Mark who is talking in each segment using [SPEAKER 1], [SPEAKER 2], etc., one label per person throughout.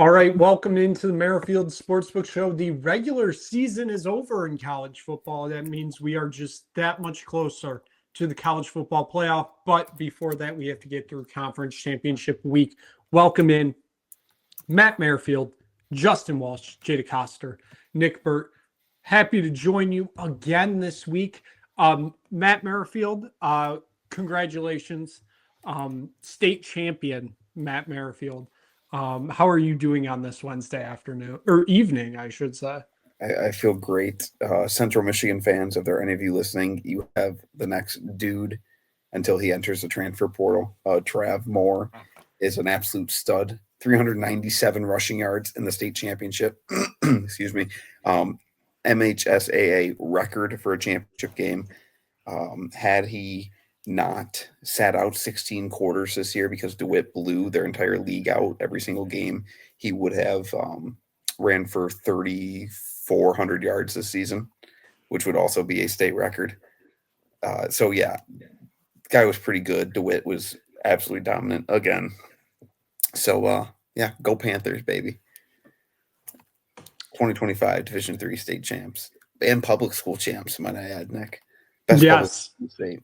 [SPEAKER 1] All right, welcome into the Merrifield Sportsbook Show. The regular season is over in college football. That means we are just that much closer to the college football playoff. But before that, we have to get through conference championship week. Welcome in Matt Merrifield, Justin Walsh, Jada Coster, Nick Burt. Happy to join you again this week. Matt Merrifield, congratulations. State champion, Matt Merrifield. How are you doing on this Wednesday afternoon or evening, I should say?
[SPEAKER 2] I feel great. Central Michigan fans, if there are any of you listening, you have the next dude until he enters the transfer portal. Trav Moore is an absolute stud. 397 rushing yards in the state championship. Excuse me. MHSAA record for a championship game. Had he not sat out 16 quarters this year because DeWitt blew their entire league out every single game, he would have ran for 3,400 yards this season, which would also be a state record. So yeah, the guy was pretty good. DeWitt was absolutely dominant again. So yeah, go Panthers, baby. 2025 Division III state champs and public school champs, might I add, Nick. Best
[SPEAKER 1] Yes.
[SPEAKER 2] public school state.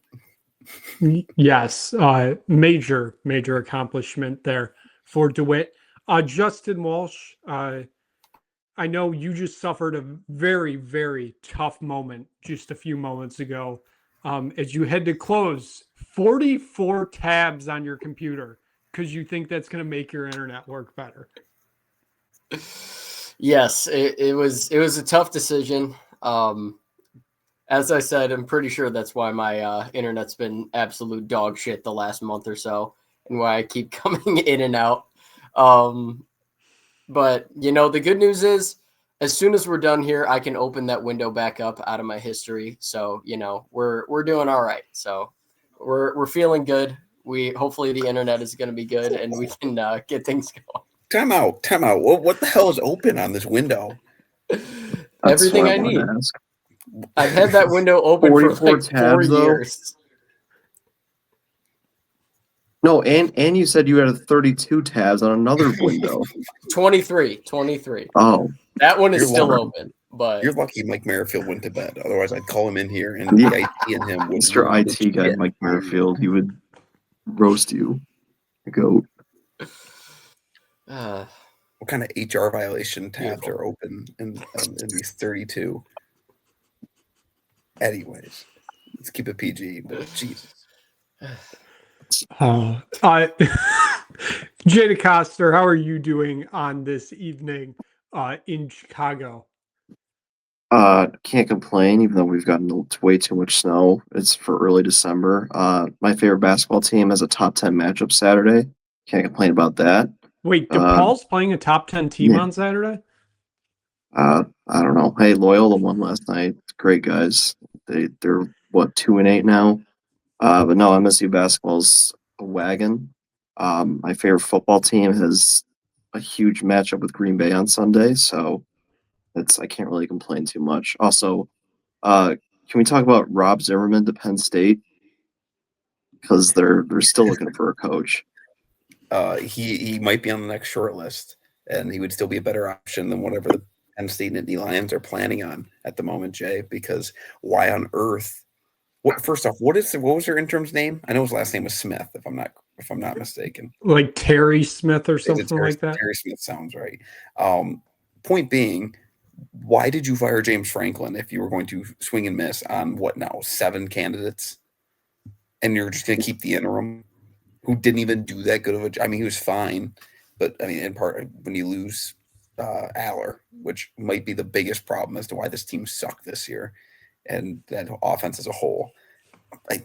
[SPEAKER 1] Yes, major accomplishment there for DeWitt. Justin Walsh, I know you just suffered a very, very tough moment just a few moments ago as you had to close 44 tabs on your computer because you think that's going to make your internet work better.
[SPEAKER 3] Yes, it was a tough decision. As I said, I'm pretty sure that's why my internet's been absolute dog shit the last month or so, and why I keep coming in and out. But the good news is, as soon as we're done here, I can open that window back up out of my history. So we're doing all right. So we're feeling good. Hopefully the internet is going to be good, and we can get things going.
[SPEAKER 2] Time out. What the hell is open on this window?
[SPEAKER 3] Everything I need. I've had that window open for like tabs, 4 years.
[SPEAKER 4] No, and you said you had 32 tabs on another window.
[SPEAKER 3] 23.
[SPEAKER 4] Oh.
[SPEAKER 3] That one is still open. But
[SPEAKER 2] you're lucky Mike Merrifield went to bed. Otherwise, I'd call him in here and the IT and him would.
[SPEAKER 4] Mr. IT guy, Mike Merrifield, he would roast you. Goat.
[SPEAKER 2] What kind of HR violation tabs are open in these 32? Anyways, let's keep it PG, but Jesus.
[SPEAKER 1] Jada Coster, how are you doing on this evening in Chicago?
[SPEAKER 4] Can't complain, even though we've gotten way too much snow. It's for early December. My favorite basketball team has a top 10 matchup Saturday. Can't complain about that.
[SPEAKER 1] Wait, DePaul's playing a top 10 team on Saturday?
[SPEAKER 4] I don't know. Hey, Loyola won last night. Great guys. They're 2-8 now. But no, MSU basketball's a wagon. My favorite football team has a huge matchup with Green Bay on Sunday, so I can't really complain too much. Also, can we talk about Rob Zimmerman to Penn State? Because they're still looking for a coach.
[SPEAKER 2] He might be on the next short list, and he would still be a better option than whatever the Penn State and Nittany Lions are planning on at the moment, Jay. Because why on earth? First off, what was their interim's name? I know his last name was Smith, if I'm not mistaken.
[SPEAKER 1] Like Terry Smith or something like that.
[SPEAKER 2] Terry Smith sounds right. Point being, why did you fire James Franklin if you were going to swing and miss on 7 candidates, and you're just going to keep the interim, who didn't even do that good of a job? I mean, he was fine, but I mean, in part, when you lose Aller, which might be the biggest problem as to why this team sucked this year, and that offense as a whole, I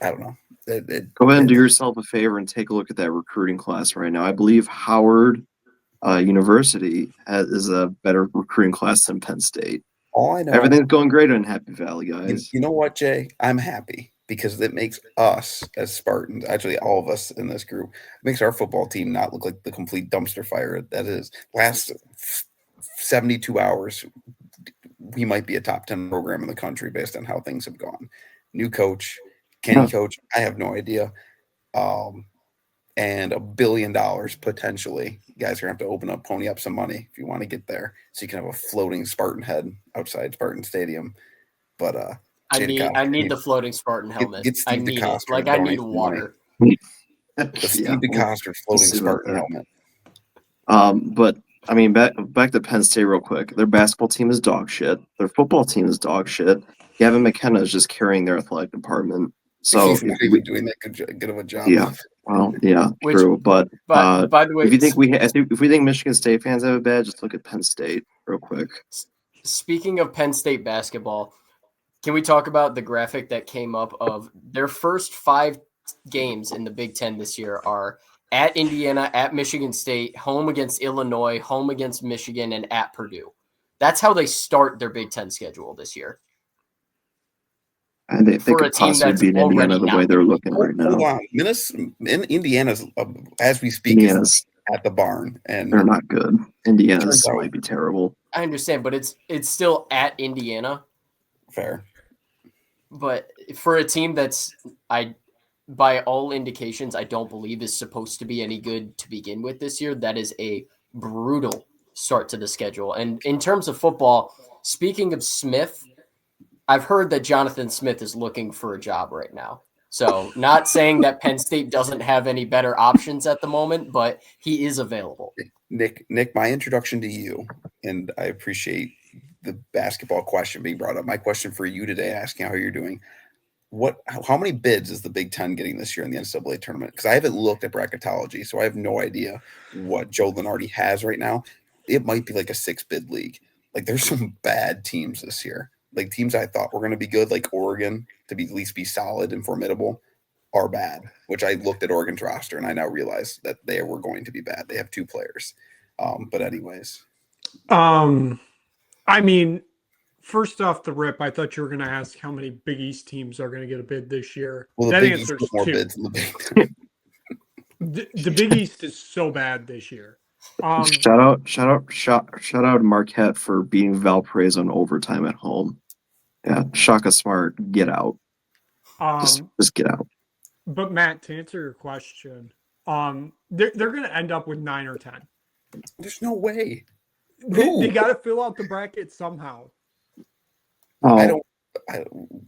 [SPEAKER 2] don't know.
[SPEAKER 4] Go ahead and do yourself a favor and take a look at that recruiting class right now. I believe Howard University is a better recruiting class than Penn State.
[SPEAKER 2] All I know,
[SPEAKER 4] everything's going great in Happy Valley, guys.
[SPEAKER 2] You know what, Jay? I'm happy because it makes us as Spartans, actually all of us in this group, makes our football team not look like the complete dumpster fire that is. Last 72 hours, we might be a top 10 program in the country based on how things have gone. New coach, Kenny coach, I have no idea. and $1 billion potentially. You guys are going to have to pony up some money if you want to get there, so you can have a floating Spartan head outside Spartan Stadium. But
[SPEAKER 3] I need the floating Spartan helmet.
[SPEAKER 2] Get Steve
[SPEAKER 3] I need
[SPEAKER 2] DeCoster
[SPEAKER 3] it. Like
[SPEAKER 2] to
[SPEAKER 3] I
[SPEAKER 2] donate
[SPEAKER 3] need
[SPEAKER 2] some
[SPEAKER 3] water.
[SPEAKER 2] The Steve DeCoster floating
[SPEAKER 4] see about
[SPEAKER 2] Spartan
[SPEAKER 4] that.
[SPEAKER 2] helmet.
[SPEAKER 4] But I mean, back to Penn State real quick. Their basketball team is dog shit. Their football team is dog shit. Gavin McKenna is just carrying their athletic department. So
[SPEAKER 2] He's not even doing that good of a job.
[SPEAKER 4] Yeah. Well, yeah, true. But
[SPEAKER 3] by the way,
[SPEAKER 4] if you think if we think Michigan State fans have it bad, just look at Penn State real quick.
[SPEAKER 3] Speaking of Penn State basketball, can we talk about the graphic that came up of their first 5 games in the Big Ten this year are at Indiana, at Michigan State, home against Illinois, home against Michigan, and at Purdue. That's how they start their Big Ten schedule this year.
[SPEAKER 4] And they
[SPEAKER 3] For
[SPEAKER 4] could
[SPEAKER 3] a team
[SPEAKER 4] possibly
[SPEAKER 3] that's
[SPEAKER 4] beat Indiana
[SPEAKER 3] already
[SPEAKER 4] the
[SPEAKER 3] not
[SPEAKER 4] way they're
[SPEAKER 3] gonna be
[SPEAKER 4] looking right now.
[SPEAKER 2] Hold on. Indiana's, as we speak, is at the barn. And
[SPEAKER 4] They're not good. Indiana's
[SPEAKER 2] Turns out-
[SPEAKER 4] might be terrible.
[SPEAKER 3] I understand, but it's still at Indiana.
[SPEAKER 2] fair.
[SPEAKER 3] But for a team that's by all indications, I don't believe is supposed to be any good to begin with this year, that is a brutal start to the schedule. And in terms of football, speaking of Smith, I've heard that Jonathan Smith is looking for a job right now. So not saying that Penn State doesn't have any better options at the moment, but he is available.
[SPEAKER 2] Nick, my introduction to you, and I appreciate the basketball question being brought up. My question for you today, asking how you're doing. How many bids is the Big Ten getting this year in the NCAA tournament? Because I haven't looked at bracketology, so I have no idea what Joe Lunardi has right now. It might be like a 6-bid league. Like there's some bad teams this year. Like teams I thought were going to be good, like Oregon, to at least be solid and formidable, are bad. Which I looked at Oregon's roster and I now realize that they were going to be bad. They have 2 players. But anyways,
[SPEAKER 1] I mean, first off the rip, I thought you were going to ask how many Big East teams are going to get a bid this year.
[SPEAKER 2] well,
[SPEAKER 1] That
[SPEAKER 2] the Big East
[SPEAKER 1] answers
[SPEAKER 2] has more
[SPEAKER 1] 2.
[SPEAKER 2] bids than the Big Ten.
[SPEAKER 1] The Big East is so bad this year.
[SPEAKER 4] Shout out Marquette for beating Valparaiso in overtime at home. Yeah, Shaka Smart, get out. Just get out.
[SPEAKER 1] But Matt, to answer your question, they're going to end up with 9 or 10.
[SPEAKER 2] There's no way.
[SPEAKER 1] They got to fill out the bracket somehow.
[SPEAKER 2] I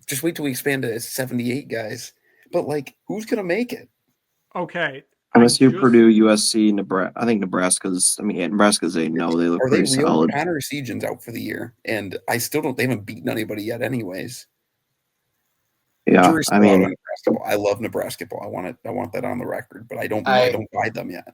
[SPEAKER 2] just wait till we expand to 78 guys. But like, who's gonna make it?
[SPEAKER 1] Okay.
[SPEAKER 4] MSU, Purdue, USC, Nebraska. I think Nebraska's. I mean, Nebraska's a no. They look pretty solid.
[SPEAKER 2] Connor Sejan's out for the year, and I still don't. They haven't beaten anybody yet, anyways.
[SPEAKER 4] Yeah, I mean,
[SPEAKER 2] I love Nebraska ball. I want that on the record, but I don't buy them yet.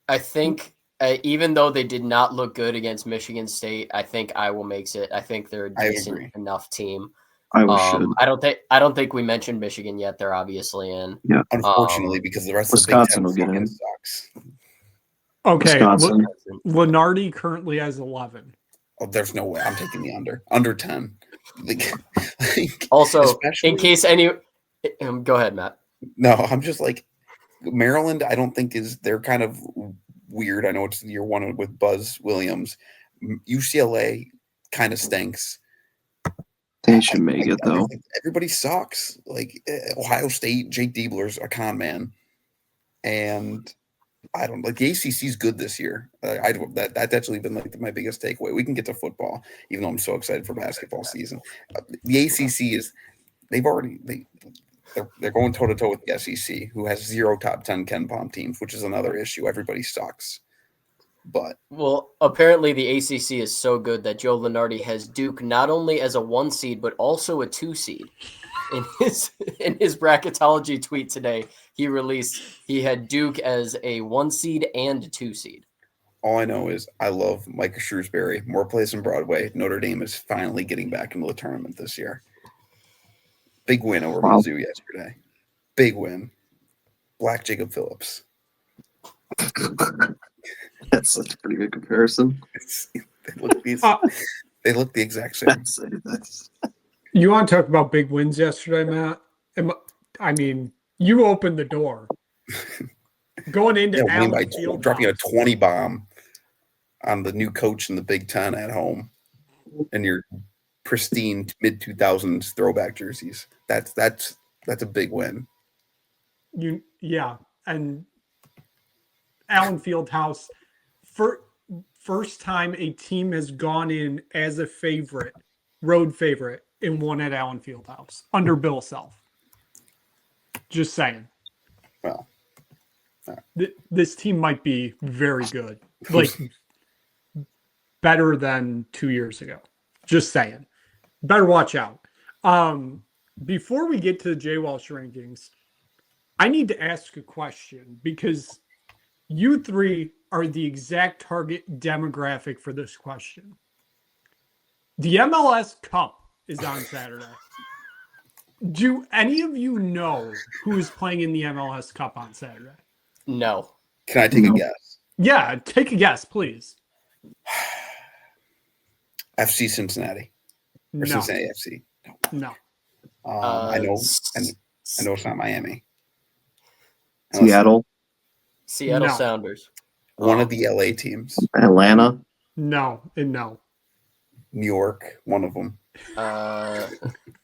[SPEAKER 3] I think even though they did not look good against Michigan State, I think Iowa makes it. I think they're a decent enough team. I don't think we mentioned Michigan yet. They're obviously in.
[SPEAKER 4] Yeah,
[SPEAKER 2] unfortunately, because the rest
[SPEAKER 4] Wisconsin
[SPEAKER 2] of the Big Ten
[SPEAKER 4] will get in.
[SPEAKER 2] Sucks.
[SPEAKER 1] Okay,
[SPEAKER 4] Wisconsin.
[SPEAKER 1] Lenardi currently has 11.
[SPEAKER 2] Oh, there's no way. I'm taking the under 10.
[SPEAKER 3] Also, in case any, go ahead, Matt.
[SPEAKER 2] No, I'm just like Maryland. I don't think they're kind of weird. I know it's year 1 with Buzz Williams. UCLA kind of stinks.
[SPEAKER 4] They should make it though.
[SPEAKER 2] Everybody sucks. Like Ohio State, Jake Diebler's a con man, and I don't like the ACC is good this year. That's actually been like my biggest takeaway. We can get to football, even though I'm so excited for basketball season. The ACC is they're going toe to toe with the SEC, who has 0 top 10 Ken Palm teams, which is another issue. Everybody sucks. But
[SPEAKER 3] apparently the ACC is so good that Joe Lunardi has Duke not only as a 1 seed but also a 2 seed. In his bracketology tweet today, he had Duke as a 1 seed and 2 seed.
[SPEAKER 2] All I know is I love Micah Shrewsbury. More plays than Broadway. Notre Dame is finally getting back into the tournament this year. Big win over Mizzou yesterday. Big win. Black Jacob Phillips.
[SPEAKER 4] That's such a pretty good comparison.
[SPEAKER 2] They look the exact same.
[SPEAKER 1] You want to talk about big wins yesterday, Matt? I mean, you opened the door. Going into Allen Field,
[SPEAKER 2] dropping a 20 bomb on the new coach in the Big Ten at home, and your pristine mid 2000s throwback jerseys. That's a big win.
[SPEAKER 1] Yeah, and Allen Fieldhouse. First time a team has gone in as a favorite, road favorite, and won at Allen Fieldhouse under Bill Self. Just saying.
[SPEAKER 2] Well,
[SPEAKER 1] This team might be very good. Like, better than 2 years ago. Just saying. Better watch out. Before we get to the Jay Walsh rankings, I need to ask a question because you three are the exact target demographic for this question. The MLS Cup is on Saturday. Do any of you know who is playing in the MLS Cup on Saturday?
[SPEAKER 3] No.
[SPEAKER 2] can I take a guess?
[SPEAKER 1] Yeah, take a guess, please.
[SPEAKER 2] FC Cincinnati or
[SPEAKER 1] No,
[SPEAKER 2] Cincinnati FC.
[SPEAKER 1] no.
[SPEAKER 2] I know it's not Miami.
[SPEAKER 4] Seattle,
[SPEAKER 3] Seattle
[SPEAKER 1] No.
[SPEAKER 3] Sounders.
[SPEAKER 2] One of the LA teams.
[SPEAKER 4] Atlanta,
[SPEAKER 1] No, and no.
[SPEAKER 2] New York, one of them.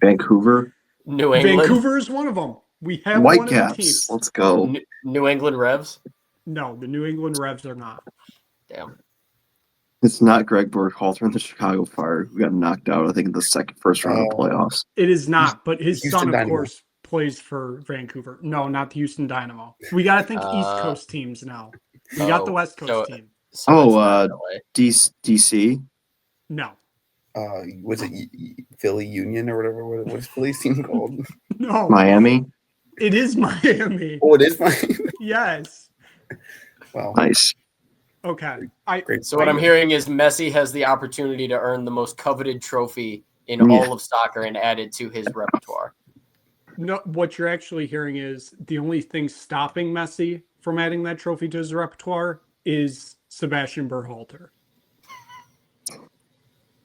[SPEAKER 4] Vancouver,
[SPEAKER 3] New England.
[SPEAKER 1] Vancouver is one of them. We have one of the
[SPEAKER 4] Whitecaps.
[SPEAKER 1] teams.
[SPEAKER 4] Let's go.
[SPEAKER 3] New England Revs.
[SPEAKER 1] No, the New England Revs are not.
[SPEAKER 3] Damn.
[SPEAKER 4] It's not Greg Berhalter and the Chicago Fire who got knocked out, I think, in the first round of playoffs.
[SPEAKER 1] It is not, but his
[SPEAKER 2] Houston
[SPEAKER 1] son, of
[SPEAKER 2] Dynamo.
[SPEAKER 1] course, plays for Vancouver. No, not the Houston Dynamo. We got to think East
[SPEAKER 3] Uh,
[SPEAKER 1] Coast teams now. We got the West Coast team.
[SPEAKER 3] So
[SPEAKER 4] Oh,
[SPEAKER 3] it's not LA.
[SPEAKER 4] DC.
[SPEAKER 1] No,
[SPEAKER 2] Was it Philly Union or whatever? What's Philly's team called?
[SPEAKER 1] no.
[SPEAKER 4] Miami.
[SPEAKER 1] It is Miami.
[SPEAKER 2] Oh, it is Miami.
[SPEAKER 1] Yes.
[SPEAKER 2] Well,
[SPEAKER 4] Nice.
[SPEAKER 1] Okay.
[SPEAKER 2] great.
[SPEAKER 3] So what I'm hearing is Messi has the opportunity to earn the most coveted trophy in
[SPEAKER 4] Yeah.
[SPEAKER 3] all of soccer and add it to his repertoire.
[SPEAKER 1] No, what you're actually hearing is the only thing stopping Messi from adding that trophy to his repertoire is Sebastian Berhalter.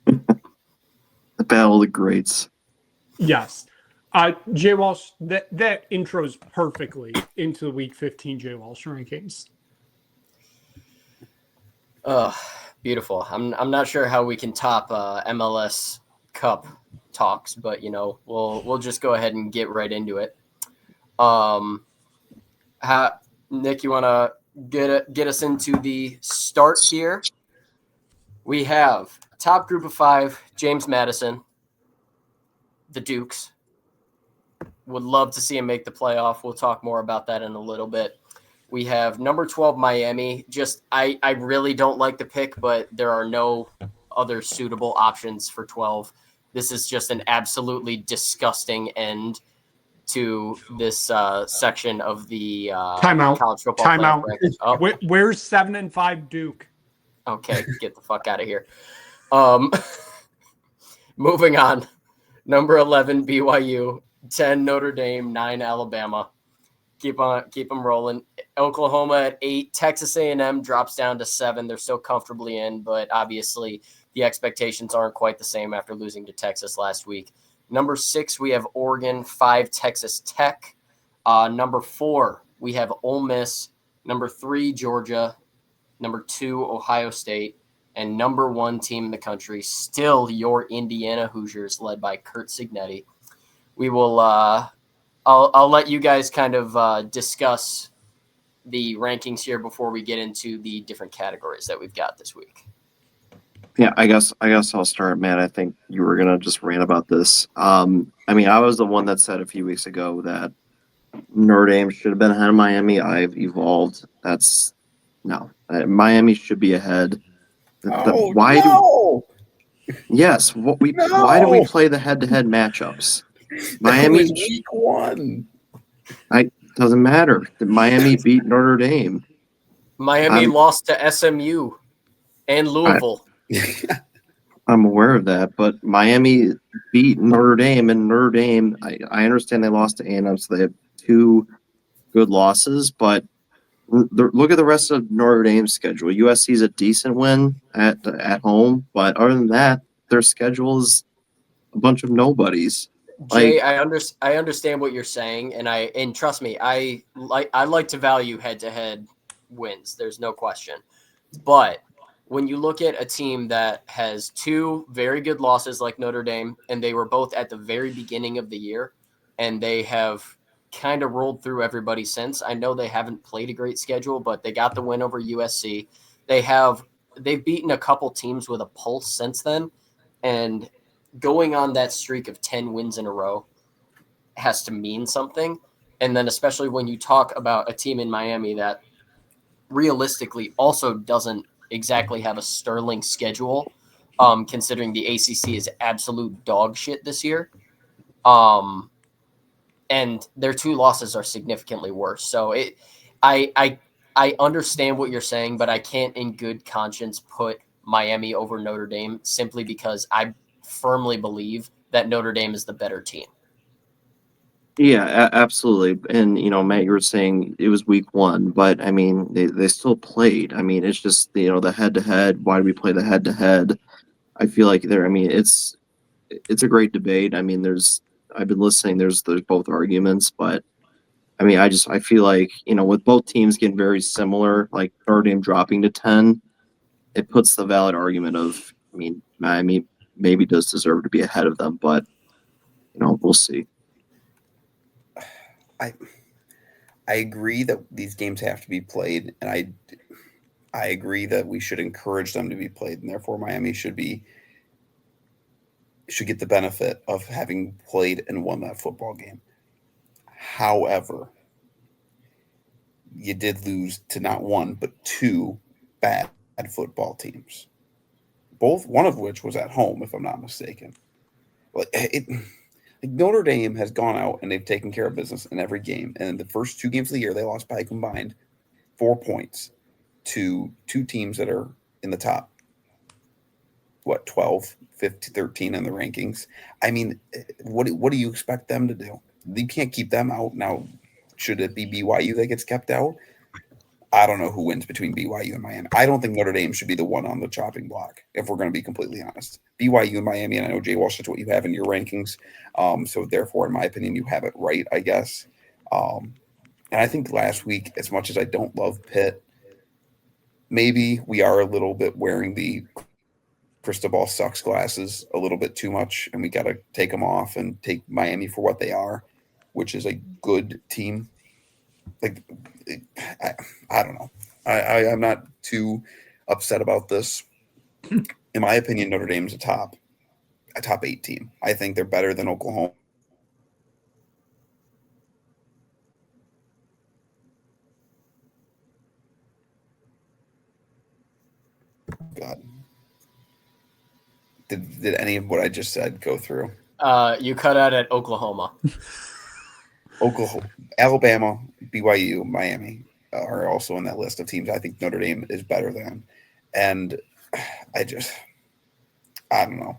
[SPEAKER 4] The Battle of the Greats.
[SPEAKER 1] Yes. Jay Walsh, that intros perfectly into the Week 15 Jay Walsh rankings.
[SPEAKER 3] Beautiful. I'm not sure how we can top MLS Cup talks, but we'll just go ahead and get right into it. Nick, you want to get us into the start here? We have top group of 5, James Madison, the Dukes. Would love to see him make the playoff. We'll talk more about that in a little bit. We have number 12, Miami. I really don't like the pick, but there are no other suitable options for 12. This is just an absolutely disgusting end to this section of the
[SPEAKER 1] Timeout.
[SPEAKER 3] college football
[SPEAKER 1] Timeout.
[SPEAKER 3] playoff rankings. Oh,
[SPEAKER 1] Where's 7 and 5 Duke?
[SPEAKER 3] okay, get the fuck out of here. Moving on. Number 11, BYU. 10, Notre Dame. 9, Alabama. Keep them rolling. Oklahoma at 8. Texas A&M drops down to 7. They're still comfortably in, but obviously the expectations aren't quite the same after losing to Texas last week. Number 6, we have Oregon. 5, Texas Tech. Number 4, we have Ole Miss. Number 3, Georgia. Number 2, Ohio State. And number 1 team in the country, still your Indiana Hoosiers, led by Kurt Signetti. We will I'll let you guys kind of discuss the rankings here before we get into the different categories that we've got this week.
[SPEAKER 4] Yeah, I guess I'll start, man. I think you were gonna just rant about this. I was the one that said a few weeks ago that Notre Dame should have been ahead of Miami. I've evolved. Miami should be ahead. Why do we play the head-to-head matchups? Miami
[SPEAKER 2] week 1.
[SPEAKER 4] Doesn't matter. Miami beat Notre Dame.
[SPEAKER 3] Miami lost to SMU and Louisville.
[SPEAKER 4] I'm aware of that, but Miami beat Notre Dame, and Notre Dame, I understand they lost to A&M, so they have 2 good losses, but look at the rest of Notre Dame's schedule. USC's a decent win at home, but other than that, their schedule is a bunch of nobodies.
[SPEAKER 3] Jay, I understand what you're saying, and trust me, I like to value head-to-head wins. There's no question. But when you look at a team that has 2 very good losses like Notre Dame, and they were both at the very beginning of the year, and they have kind of rolled through everybody since. I know they haven't played a great schedule, but they got the win over USC. They've beaten a couple teams with a pulse since then, and going on that streak of 10 wins in a row has to mean something. And then especially when you talk about a team in Miami that realistically also doesn't exactly have a sterling schedule, considering the ACC is absolute dog shit this year. And their 2 losses are significantly worse. So I understand what you're saying, but I can't in good conscience put Miami over Notre Dame simply because I firmly believe that Notre Dame is the better team.
[SPEAKER 4] Yeah, absolutely. And Matt, you were saying it was week 1, but I mean, they still played. I mean, it's just the head to head. Why do we play the head to head? I feel like I mean, it's a great debate. I mean, I've been listening. There's both arguments, but I mean, I feel like with both teams getting very similar, like Notre Dame dropping to 10, it puts the valid argument of, I mean, Miami maybe does deserve to be ahead of them, but we'll see.
[SPEAKER 2] I agree that these games have to be played, and I agree that we should encourage them to be played, and therefore Miami should get the benefit of having played and won that football game. However, you did lose to not 1 but 2 bad football teams. One of which was at home, if I'm not mistaken. Notre Dame has gone out and they've taken care of business in every game. And in the first 2 games of the year, they lost by a combined 4 points to 2 teams that are in the top, 12, 15, 13 in the rankings. I mean, what do you expect them to do? You can't keep them out. Now, should it be BYU that gets kept out? I don't know who wins between BYU and Miami. I don't think Notre Dame should be the one on the chopping block, if we're going to be completely honest. BYU and Miami, and I know, Jay Walsh, that's what you have in your rankings. So therefore, in my opinion, you have it right, I guess. And I think last week, as much as I don't love Pitt, maybe we are a little bit wearing the Cristobal sucks glasses a little bit too much, and we got to take them off and take Miami for what they are, which is a good team. I don't know. I'm not too upset about this. In my opinion, Notre Dame's a top 8 team. I think they're better than Oklahoma. God. Did any of what I just said go through?
[SPEAKER 3] You cut out at Oklahoma.
[SPEAKER 2] Oklahoma, Alabama, BYU, Miami are also in that list of teams I think Notre Dame is better than. And I don't know.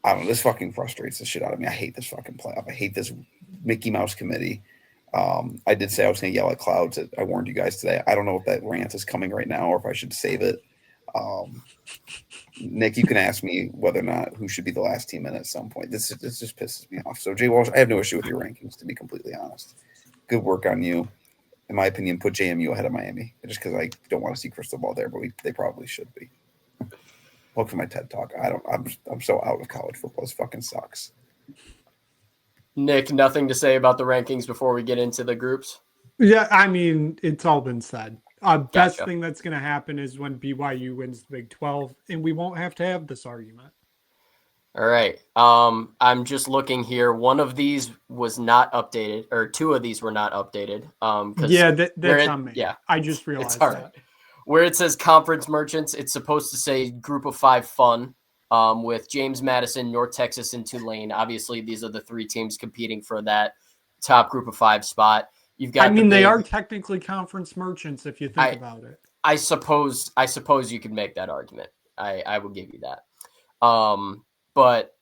[SPEAKER 2] I don't know. This fucking frustrates the shit out of me. I hate this fucking playoff. I hate this Mickey Mouse committee. I did say I was going to yell at clouds. I warned you guys today. I don't know if that rant is coming right now or if I should save it. Nick, you can ask me whether or not who should be the last team in at some point. This just pisses me off. So, Jay Walsh, I have no issue with your rankings, to be completely honest. Good work on you. In my opinion, put JMU ahead of Miami, just because I don't want to see Cristobal there, but they probably should be. Welcome to my TED Talk. I'm so out of college football. This fucking sucks.
[SPEAKER 3] Nick, nothing to say about the rankings before we get into the groups?
[SPEAKER 1] Yeah, I mean, it's all been said. Best
[SPEAKER 3] Gotcha.
[SPEAKER 1] thing that's going to happen is when BYU wins the Big 12, and we won't have to have this argument.
[SPEAKER 3] All right. I'm just looking here. One of these was not updated, or 2 of these were not updated.
[SPEAKER 1] Yeah, that's on me.
[SPEAKER 3] Yeah,
[SPEAKER 1] I just realized
[SPEAKER 3] it's all
[SPEAKER 1] that.
[SPEAKER 3] right. Where it says conference merchants, it's supposed to say group of 5 fun, with James Madison, North Texas, and Tulane. Obviously, these are the 3 teams competing for that top group of 5 spot. You've got.
[SPEAKER 1] I mean, they are technically conference merchants if you think about it.
[SPEAKER 3] I suppose you could make that argument. I will give you that. But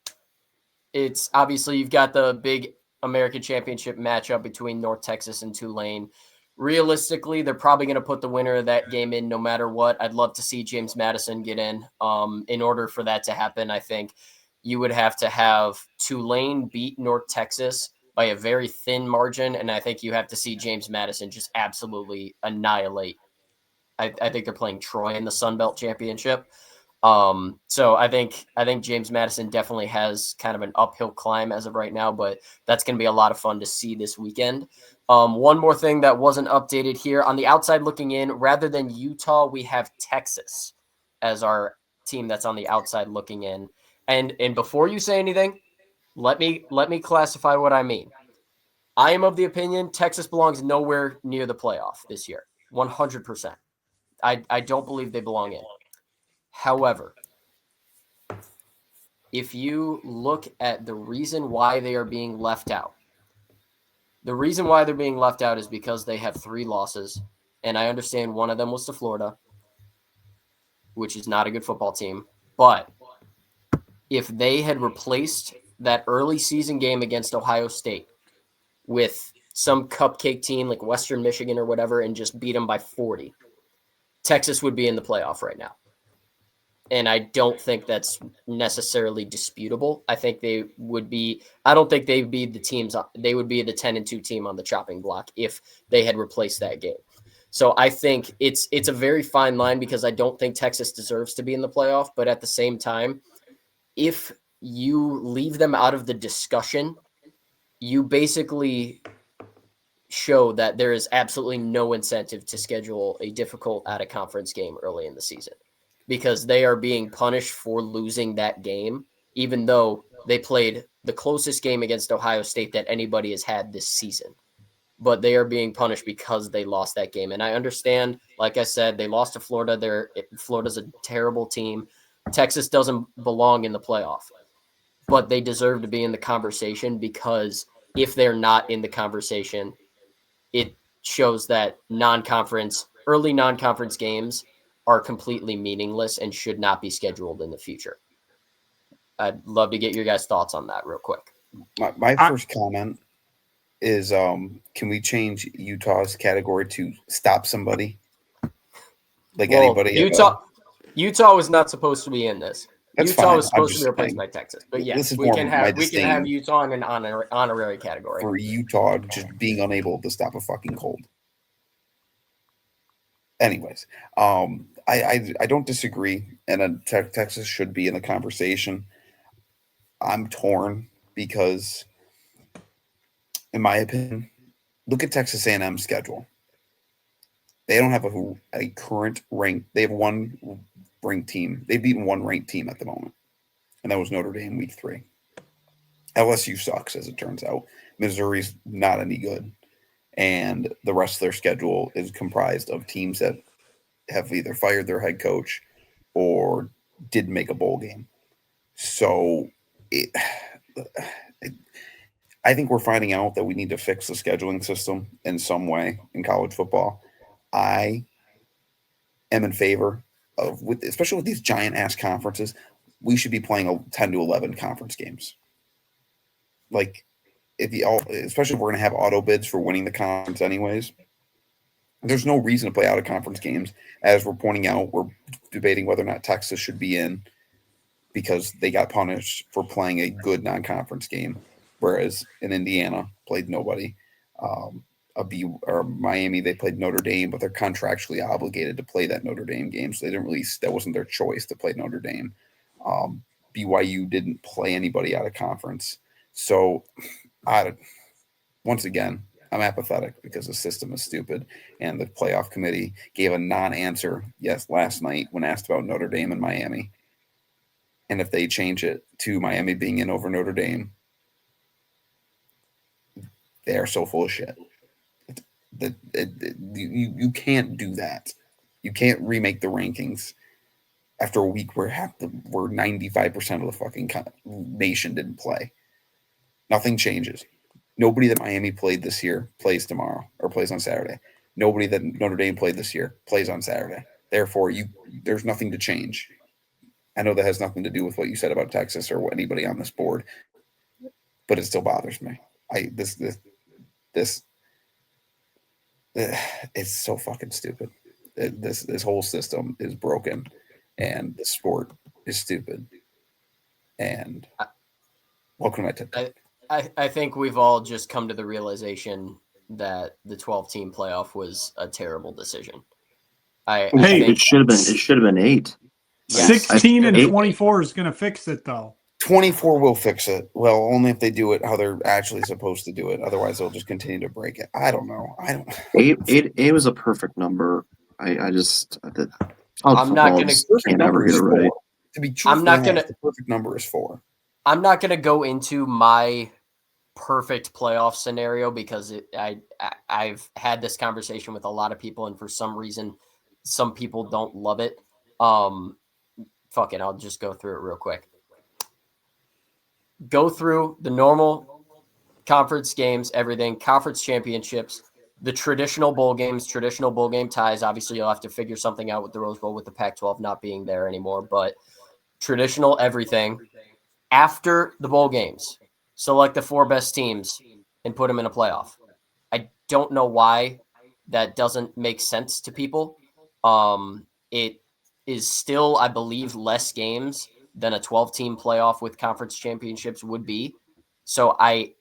[SPEAKER 3] it's obviously you've got the big American Championship matchup between North Texas and Tulane. Realistically, they're probably going to put the winner of that game in no matter what. I'd love to see James Madison get in. In order for that to happen, I think you would have to have Tulane beat North Texas by a very thin margin, and I think you have to see James Madison just absolutely annihilate. I think they're playing Troy in the Sun Belt Championship. So I think James Madison definitely has kind of an uphill climb as of right now, but that's going to be a lot of fun to see this weekend. One more thing that wasn't updated here on the outside looking in, rather than Utah, we have Texas as our team that's on the outside looking in. And before you say anything, let me classify what I mean. I am of the opinion Texas belongs nowhere near the playoff this year. 100%. I don't believe they belong in. However, if you look at the reason why they are being left out, the reason why they're being left out is because they have 3 losses. And I understand one of them was to Florida, which is not a good football team. But if they had replaced that early season game against Ohio State with some cupcake team like Western Michigan or whatever and just beat them by 40, Texas would be in the playoff right now. And I don't think that's necessarily disputable. I think they would be – I don't think they'd be the teams – they would be the 10-2 team on the chopping block if they had replaced that game. So I think it's a very fine line because I don't think Texas deserves to be in the playoff. But at the same time, if you leave them out of the discussion, you basically show that there is absolutely no incentive to schedule a difficult out-of-conference game early in the season, because they are being punished for losing that game, even though they played the closest game against Ohio State that anybody has had this season. But they are being punished because they lost that game. And I understand, like I said, they lost to Florida. Florida's a terrible team. Texas doesn't belong in the playoff, but they deserve to be in the conversation, because if they're not in the conversation, it shows that early non-conference games are completely meaningless and should not be scheduled in the future. I'd love to get your guys' thoughts on that real quick.
[SPEAKER 2] My first comment is, can we change Utah's category to stop somebody? Like anybody?
[SPEAKER 3] Utah was not supposed to be in this.
[SPEAKER 2] That's
[SPEAKER 3] Utah
[SPEAKER 2] fine.
[SPEAKER 3] was supposed to be replaced by Texas. But yes, we can have Utah in an honorary category.
[SPEAKER 2] For Utah just being unable to stop a fucking cold. Anyways, I don't disagree, and Texas should be in the conversation. I'm torn because, in my opinion, look at Texas A&M's schedule. They don't have a current rank. They have one ranked team. They've beaten one ranked team at the moment, and that was Notre Dame week 3. LSU sucks, as it turns out. Missouri's not any good. And the rest of their schedule is comprised of teams that have either fired their head coach or didn't make a bowl game. So I think we're finding out that we need to fix the scheduling system in some way in college football. I am in favor of, especially with these giant-ass conferences, we should be playing 10 to 11 conference games. Like, especially if we're going to have auto bids for winning the conference anyways, there's no reason to play out of conference games. As we're pointing out, we're debating whether or not Texas should be in because they got punished for playing a good non-conference game, whereas in Indiana played nobody. Miami, they played Notre Dame, but they're contractually obligated to play that Notre Dame game, so that wasn't their choice to play Notre Dame. BYU didn't play anybody out of conference. So once again, I'm apathetic because the system is stupid, and the playoff committee gave a non-answer last night when asked about Notre Dame and Miami. And if they change it to Miami being in over Notre Dame, they are so full of shit. You can't do that. You can't remake the rankings after a week where 95% of the fucking nation didn't play. Nothing changes. Nobody that Miami played this year plays tomorrow or plays on Saturday. Nobody that Notre Dame played this year plays on Saturday. Therefore, there's nothing to change. I know that has nothing to do with what you said about Texas or anybody on this board, but it still bothers me. It's so fucking stupid. This whole system is broken, and the sport is stupid. And welcome to my tip.
[SPEAKER 3] I think we've all just come to the realization that the 12-team playoff was a terrible decision.
[SPEAKER 4] It should have been 8.
[SPEAKER 3] Yes.
[SPEAKER 1] 16 and
[SPEAKER 4] 8
[SPEAKER 1] 24 is going to fix it, though.
[SPEAKER 2] 24 will fix it. Well, only if they do it how they're actually supposed to do it. Otherwise, they'll just continue to break it. I don't know.
[SPEAKER 4] 8 was a perfect number. I just
[SPEAKER 3] I'm not gonna-
[SPEAKER 4] can't ever get it right.
[SPEAKER 2] To be truthfully honest, the perfect number is 4.
[SPEAKER 3] I'm not going to go into my perfect playoff scenario because I've had this conversation with a lot of people, and for some reason, some people don't love it. Fuck it, I'll just go through it real quick. Go through the normal conference games, everything, conference championships, the traditional bowl games, traditional bowl game ties. Obviously, you'll have to figure something out with the Rose Bowl with the Pac-12 not being there anymore, but traditional everything. After the bowl games, select the 4 best teams and put them in a playoff. I don't know why that doesn't make sense to people. It is still, I believe, less games than a 12-team playoff with conference championships would be. So I,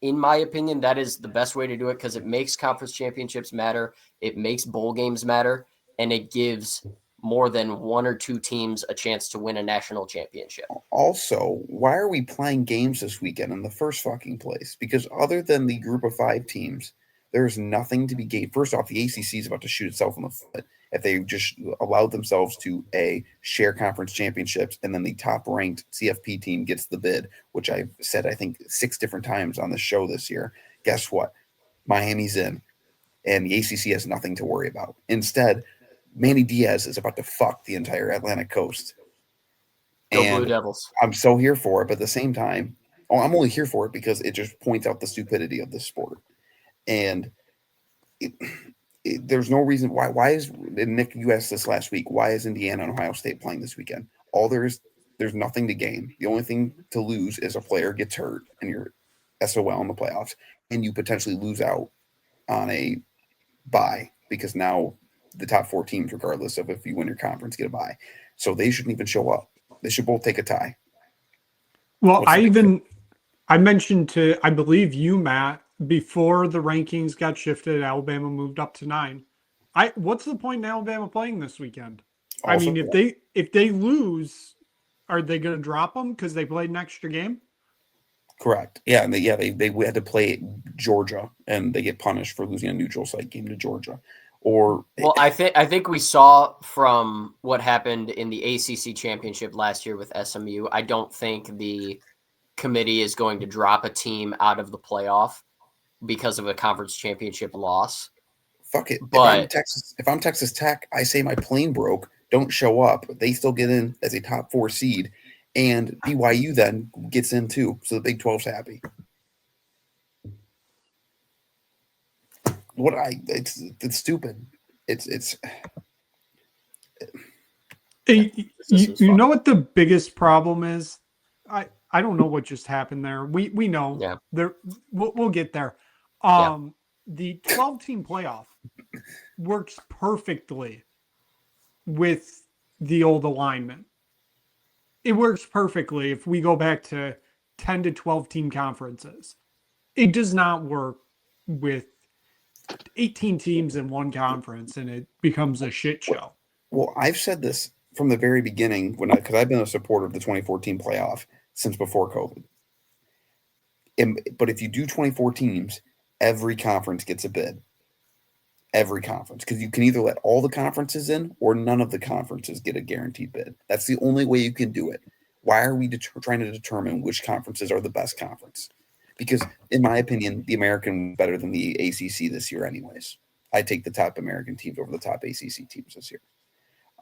[SPEAKER 3] in my opinion, that is the best way to do it because it makes conference championships matter. It makes bowl games matter, and it gives more than 1 or 2 teams a chance to win a national championship.
[SPEAKER 2] Also, why are we playing games this weekend in the first fucking place? Because other than the group of 5 teams, there's nothing to be gained. First off, the ACC is about to shoot itself in the foot if they just allowed themselves to share conference championships, and then the top-ranked CFP team gets the bid, which I've said I think 6 different times on the show this year. Guess what? Miami's in, and the ACC has nothing to worry about. Instead, Manny Diaz is about to fuck the entire Atlantic coast.
[SPEAKER 3] Go
[SPEAKER 2] and
[SPEAKER 3] Blue Devils.
[SPEAKER 2] I'm so here for it, but at the same time, I'm only here for it because it just points out the stupidity of the sport. And there's no reason why. Why is Nick? You asked this last week. Why is Indiana and Ohio State playing this weekend? There's nothing to gain. The only thing to lose is a player gets hurt and you're SOL in the playoffs, and you potentially lose out on a bye because now the top 4 teams, regardless of if you win your conference, get a bye. So they shouldn't even show up. They should both take a tie.
[SPEAKER 1] Well, I mentioned to, I believe you, Matt, before the rankings got shifted, Alabama moved up to 9. What's the point in Alabama playing this weekend?
[SPEAKER 2] Also,
[SPEAKER 1] I mean, if they lose, are they going to drop them because they played an extra game?
[SPEAKER 2] Correct. Yeah, and they had to play Georgia, and they get punished for losing a neutral site game to Georgia. Well,
[SPEAKER 3] I think we saw from what happened in the ACC championship last year with SMU. I don't think the committee is going to drop a team out of the playoff because of a conference championship loss.
[SPEAKER 2] Fuck it.
[SPEAKER 3] But
[SPEAKER 2] if I'm Texas Tech, I say my plane broke. Don't show up. They still get in as a top 4 seed, and BYU then gets in too. So the Big 12's happy. It's stupid.
[SPEAKER 1] You know what the biggest problem is? I don't know what just happened there. We know.
[SPEAKER 3] Yeah.
[SPEAKER 1] We'll get there. The 12-team playoff works perfectly with the old alignment. It works perfectly if we go back to 10 to 12-team conferences. It does not work with 18 teams in one conference, and it becomes a shit show.
[SPEAKER 2] Well, I've said this from the very beginning because I've been a supporter of the 2014 playoff since before COVID. But if you do 24 teams, every conference gets a bid. Every conference, because you can either let all the conferences in or none of the conferences get a guaranteed bid. That's the only way you can do it. Why are we trying to determine which conferences are the best conference? Because, in my opinion, the American was better than the ACC this year anyways. I take the top American teams over the top ACC teams this year.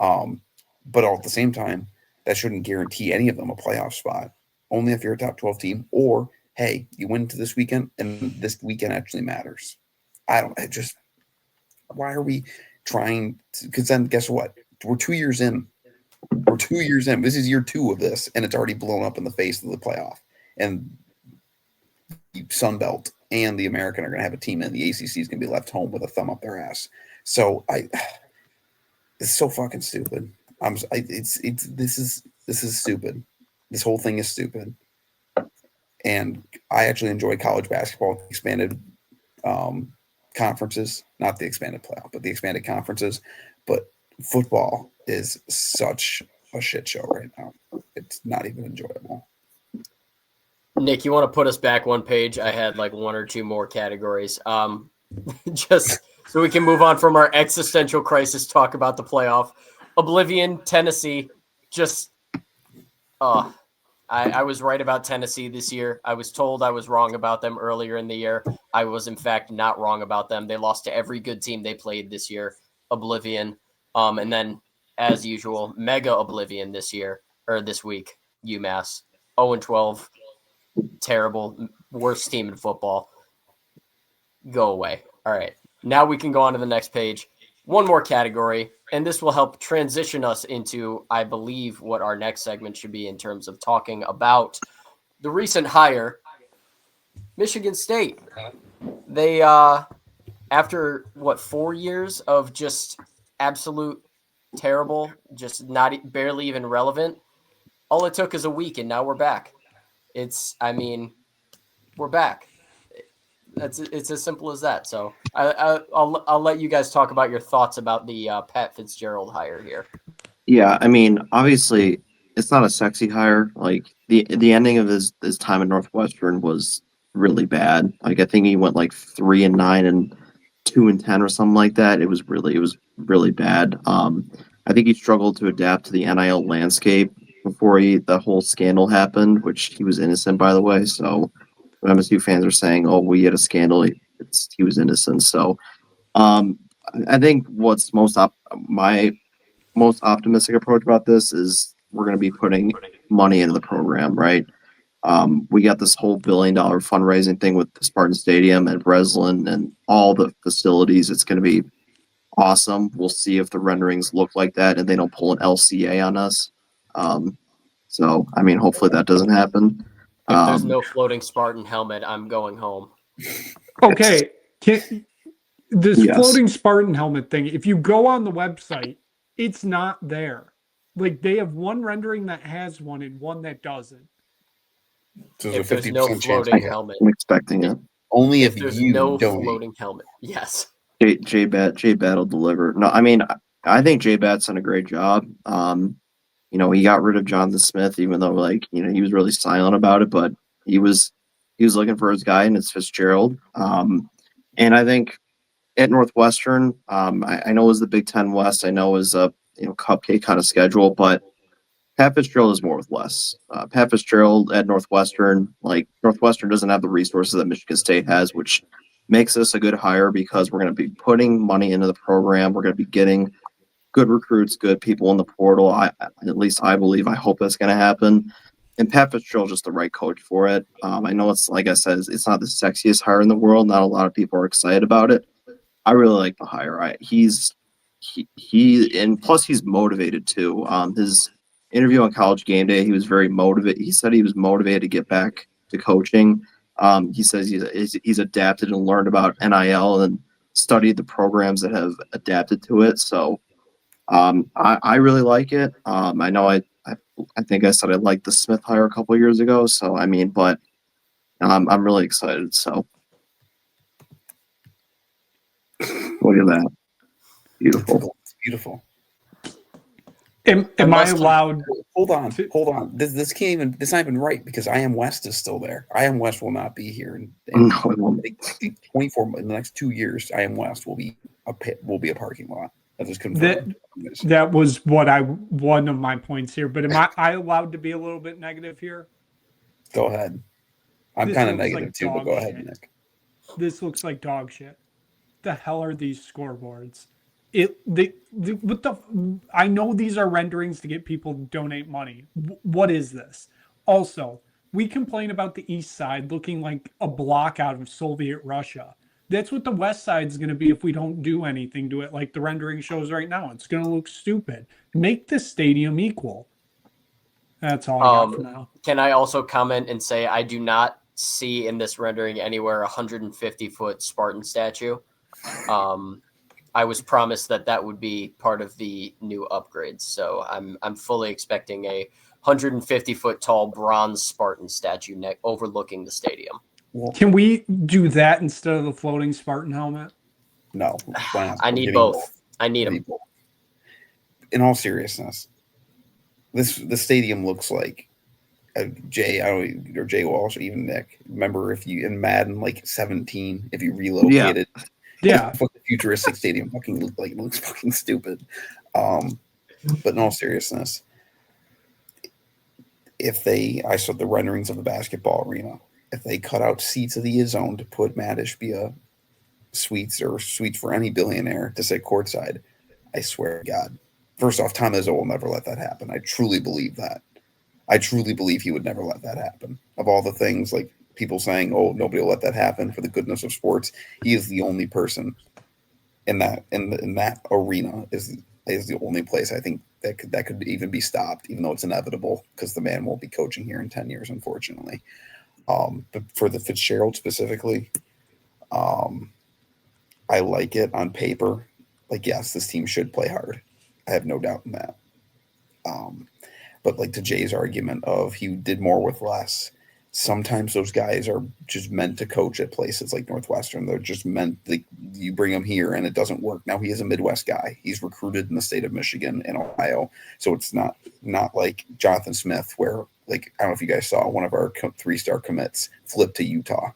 [SPEAKER 2] But at the same time, that shouldn't guarantee any of them a playoff spot. Only if you're a top 12 team, or, hey, you win to this weekend, and this weekend actually matters. Why are we trying to, because then guess what? We're 2 years in. This is year 2 of this, and it's already blown up in the face of the playoff. And the Sun Belt and the American are going to have a team, and the ACC is going to be left home with a thumb up their ass. So it's so fucking stupid. This is stupid. This whole thing is stupid. And I actually enjoy college basketball expanded conferences, not the expanded playoff, but the expanded conferences. But football is such a shit show right now. It's not even enjoyable.
[SPEAKER 3] Nick, you want to put us back one page? I had like one or two more categories. Just so we can move on from our existential crisis talk about the playoff. Oblivion, Tennessee. Just, I was right about Tennessee this year. I was told I was wrong about them earlier in the year. I was, in fact, not wrong about them. They lost to every good team they played this year. Oblivion. And then, as usual, mega Oblivion this week, UMass. 0-12. Terrible. Worst team in football. Go away. All right. Now we can go on to the next page. One more category, and this will help transition us into, I believe, what our next segment should be in terms of talking about the recent hire, Michigan State. They, after, 4 years of just absolute terrible, just barely even relevant, all it took is a week, and now we're back. We're back. It's as simple as that. So I'll let you guys talk about your thoughts about the Pat Fitzgerald hire here.
[SPEAKER 4] Yeah, obviously it's not a sexy hire. Like the ending of his time at Northwestern was really bad. Like I think he went like 3-9 and 2-10 or something like that. It was really bad. I think he struggled to adapt to the NIL landscape before the whole scandal happened, which he was innocent, by the way. So when MSU fans are saying, "Oh, we had a scandal," he was innocent. So I think what's my most optimistic approach about this is we're going to be putting money into the program, right? We got this whole $1 billion fundraising thing with the Spartan Stadium and Breslin and all the facilities. It's going to be awesome. We'll see if the renderings look like that and they don't pull an LCA on us. Hopefully that doesn't happen.
[SPEAKER 3] If there's no floating Spartan helmet, I'm going home.
[SPEAKER 1] Okay. Floating Spartan helmet thing, if you go on the website, it's not there. Like they have one rendering that has one and one that doesn't.
[SPEAKER 2] So
[SPEAKER 3] if there's no floating helmet.
[SPEAKER 4] I'm expecting it.
[SPEAKER 2] Only if
[SPEAKER 3] there's
[SPEAKER 2] you
[SPEAKER 3] no
[SPEAKER 2] donate.
[SPEAKER 3] Floating helmet. Yes.
[SPEAKER 4] J-Bat will deliver. No, I think J-Bat's done a great job. He got rid of Jonathan Smith, even though he was really silent about it, but he was looking for his guy, and it's Fitzgerald. And I think at Northwestern, I know it was the Big Ten West. I know it was a cupcake kind of schedule, but Pat Fitzgerald is more with less. Pat Fitzgerald at Northwestern, Northwestern doesn't have the resources that Michigan State has, which makes this a good hire because we're going to be putting money into the program. We're going to be getting good recruits, good people in the portal. At least I believe. I hope that's going to happen. And Pat Fitzgerald's just the right coach for it. I know it's, like I said, it's not the sexiest hire in the world. Not a lot of people are excited about it. I really like the hire. And plus he's motivated too. His interview on College Game Day, he was very motivated. He said he was motivated to get back to coaching. He says he's adapted and learned about NIL and studied the programs that have adapted to it. So I really like it. I know I think I said I liked the Smith hire a couple of years ago. So but I'm really excited. So look at that, beautiful.
[SPEAKER 2] It's beautiful.
[SPEAKER 1] Am I allowed?
[SPEAKER 2] Hold on. This can't even. This not even right because I Am West is still there. I Am West will not be here in
[SPEAKER 4] No, it won't.
[SPEAKER 2] 24 in the next 2 years. I Am West will be a parking lot. I just
[SPEAKER 1] that was one of my points here. But am I allowed to be a little bit negative here?
[SPEAKER 2] Go ahead. I'm kind of negative too, but go ahead, Nick.
[SPEAKER 1] This looks like dog shit. The hell are these scoreboards? I know these are renderings to get people to donate money. What is this? Also, we complain about the east side looking like a block out of Soviet Russia. That's what the west side is going to be if we don't do anything to it like the rendering shows right now. It's going to look stupid. Make the stadium equal. That's all I got for now.
[SPEAKER 3] Can I also comment and say I do not see in this rendering anywhere a 150-foot Spartan statue. I was promised that would be part of the new upgrades, so I'm fully expecting a 150-foot tall bronze Spartan statue overlooking the stadium.
[SPEAKER 1] Can we do that instead of the floating Spartan helmet?
[SPEAKER 2] No.
[SPEAKER 3] I need both. I need them.
[SPEAKER 2] In all seriousness, the stadium looks like Jay Walsh, or even Nick. Remember if you in Madden like 17, if you relocated,
[SPEAKER 1] Yeah.
[SPEAKER 2] what the futuristic stadium fucking looked like. It looks fucking stupid. But in all seriousness, I saw the renderings of the basketball arena. If they cut out seats of the zone to put Matt Ishbia suites for any billionaire to sit courtside, I swear to God. First off, Tom Izzo will never let that happen. I truly believe that. I truly believe he would never let that happen. Of all the things, like people saying, "Oh, nobody will let that happen for the goodness of sports," he is the only person in that arena is the only place I think that could even be stopped, even though it's inevitable because the man won't be coaching here in 10 years, unfortunately. But for the Fitzgerald specifically, I like it on paper. Like, yes, this team should play hard. I have no doubt in that. But like to Jay's argument of he did more with less, sometimes those guys are just meant to coach at places like Northwestern. They're just meant, like, you bring them here and it doesn't work. Now he is a Midwest guy. He's recruited in the state of Michigan and Ohio. So it's not like Jonathan Smith, where, like, I don't know if you guys saw one of our 3-star commits flip to Utah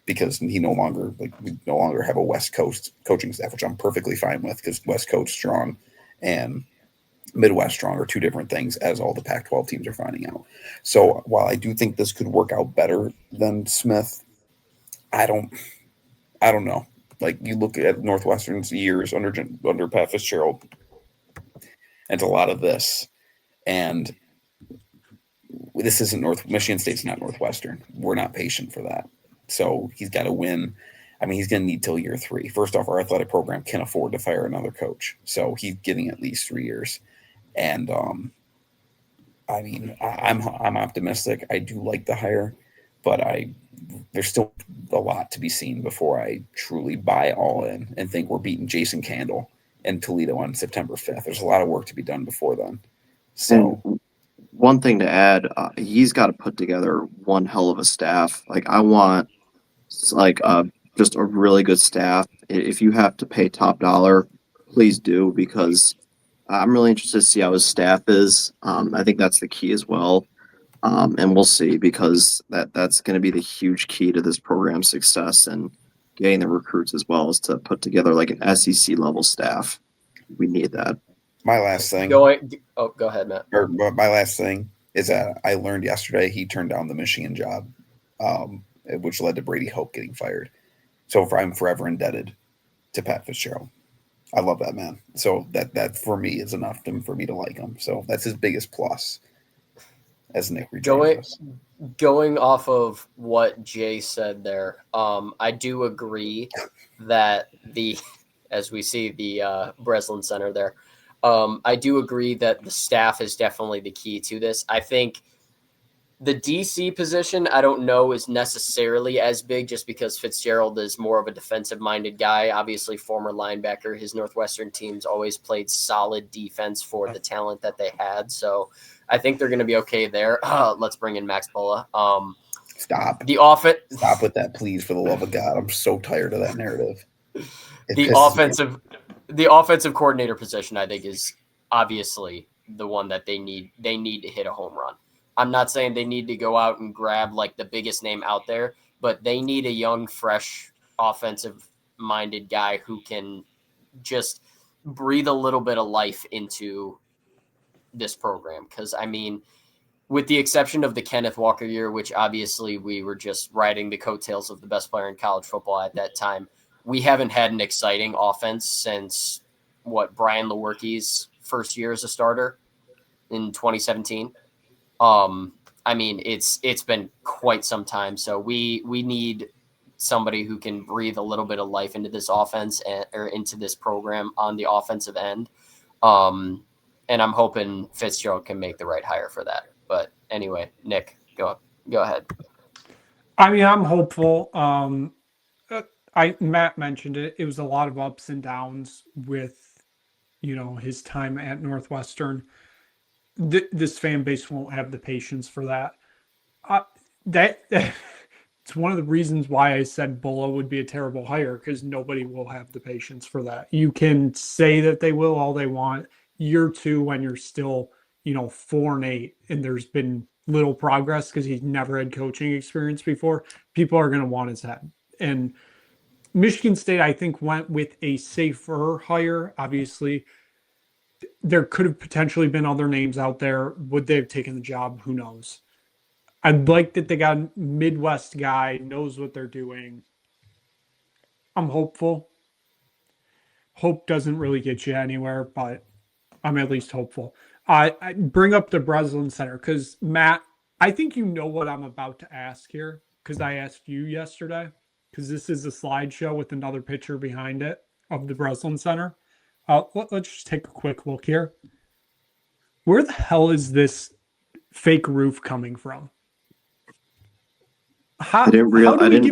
[SPEAKER 2] because we no longer have a West Coast coaching staff, which I'm perfectly fine with because West Coast strong and Midwest strong are two different things, as all the Pac-12 teams are finding out. So while I do think this could work out better than Smith, I don't know. Like, you look at Northwestern's years under Pat Fitzgerald, and it's a lot of this. And this isn't Michigan State's not Northwestern. We're not patient for that. So he's got to win. I mean, he's going to need till year 3. First off, our athletic program can't afford to fire another coach. So he's getting at least 3 years. And I mean, I'm optimistic. I do like the hire, but there's still a lot to be seen before I truly buy all in and think we're beating Jason Candle in Toledo on September 5th. There's a lot of work to be done before then. So,
[SPEAKER 4] and one thing to add, he's got to put together one hell of a staff. Like, I want just a really good staff. If you have to pay top dollar, please do, because I'm really interested to see how his staff is. I think that's the key as well. And we'll see, because that's going to be the huge key to this program's success and getting the recruits as well, is to put together like an SEC level staff. We need that.
[SPEAKER 2] My last thing.
[SPEAKER 3] Go ahead, Matt.
[SPEAKER 2] My last thing is that I learned yesterday he turned down the Michigan job, which led to Brady Hope getting fired. So I'm forever indebted to Pat Fitzgerald. I love that man. So that for me is enough for me to like him. So that's his biggest plus, as Nick
[SPEAKER 3] going off of what Jay said there. I do agree that as we see the Breslin Center there, I do agree that the staff is definitely the key to this. I think the DC position, I don't know, is necessarily as big, just because Fitzgerald is more of a defensive-minded guy. Obviously, former linebacker. His Northwestern teams always played solid defense for the talent that they had. So I think they're going to be okay there. Let's bring in Max Bulla.
[SPEAKER 2] Stop.
[SPEAKER 3] Stop
[SPEAKER 2] with that, please, for the love of God. I'm so tired of that narrative.
[SPEAKER 3] The offensive coordinator position, I think, is obviously the one that they need. They need to hit a home run. I'm not saying they need to go out and grab like the biggest name out there, but they need a young, fresh, offensive-minded guy who can just breathe a little bit of life into this program. Because, I mean, with the exception of the Kenneth Walker year, which obviously we were just riding the coattails of the best player in college football at that time, we haven't had an exciting offense since, Brian Lewerke's first year as a starter in 2017. I mean, it's been quite some time. So we need somebody who can breathe a little bit of life into this offense or into this program on the offensive end. And I'm hoping Fitzgerald can make the right hire for that. But anyway, Nick, go ahead.
[SPEAKER 1] I mean, I'm hopeful. Matt mentioned it. It was a lot of ups and downs with, his time at Northwestern. This fan base won't have the patience for that. It's one of the reasons why I said Bulla would be a terrible hire, because nobody will have the patience for that. You can say that they will all they want. Year 2, when you're still 4-8, and there's been little progress because he's never had coaching experience before, people are going to want his head. And Michigan State, I think, went with a safer hire. Obviously, there could have potentially been other names out there. Would they have taken the job? Who knows? I'd like that they got a Midwest guy, knows what they're doing. I'm hopeful. Hope doesn't really get you anywhere, but I'm at least hopeful. I bring up the Breslin Center because, Matt, I think you know what I'm about to ask here because I asked you yesterday, because this is a slideshow with another picture behind it of the Breslin Center. Let's just take a quick look here. Where the hell is this fake roof coming from?
[SPEAKER 4] I didn't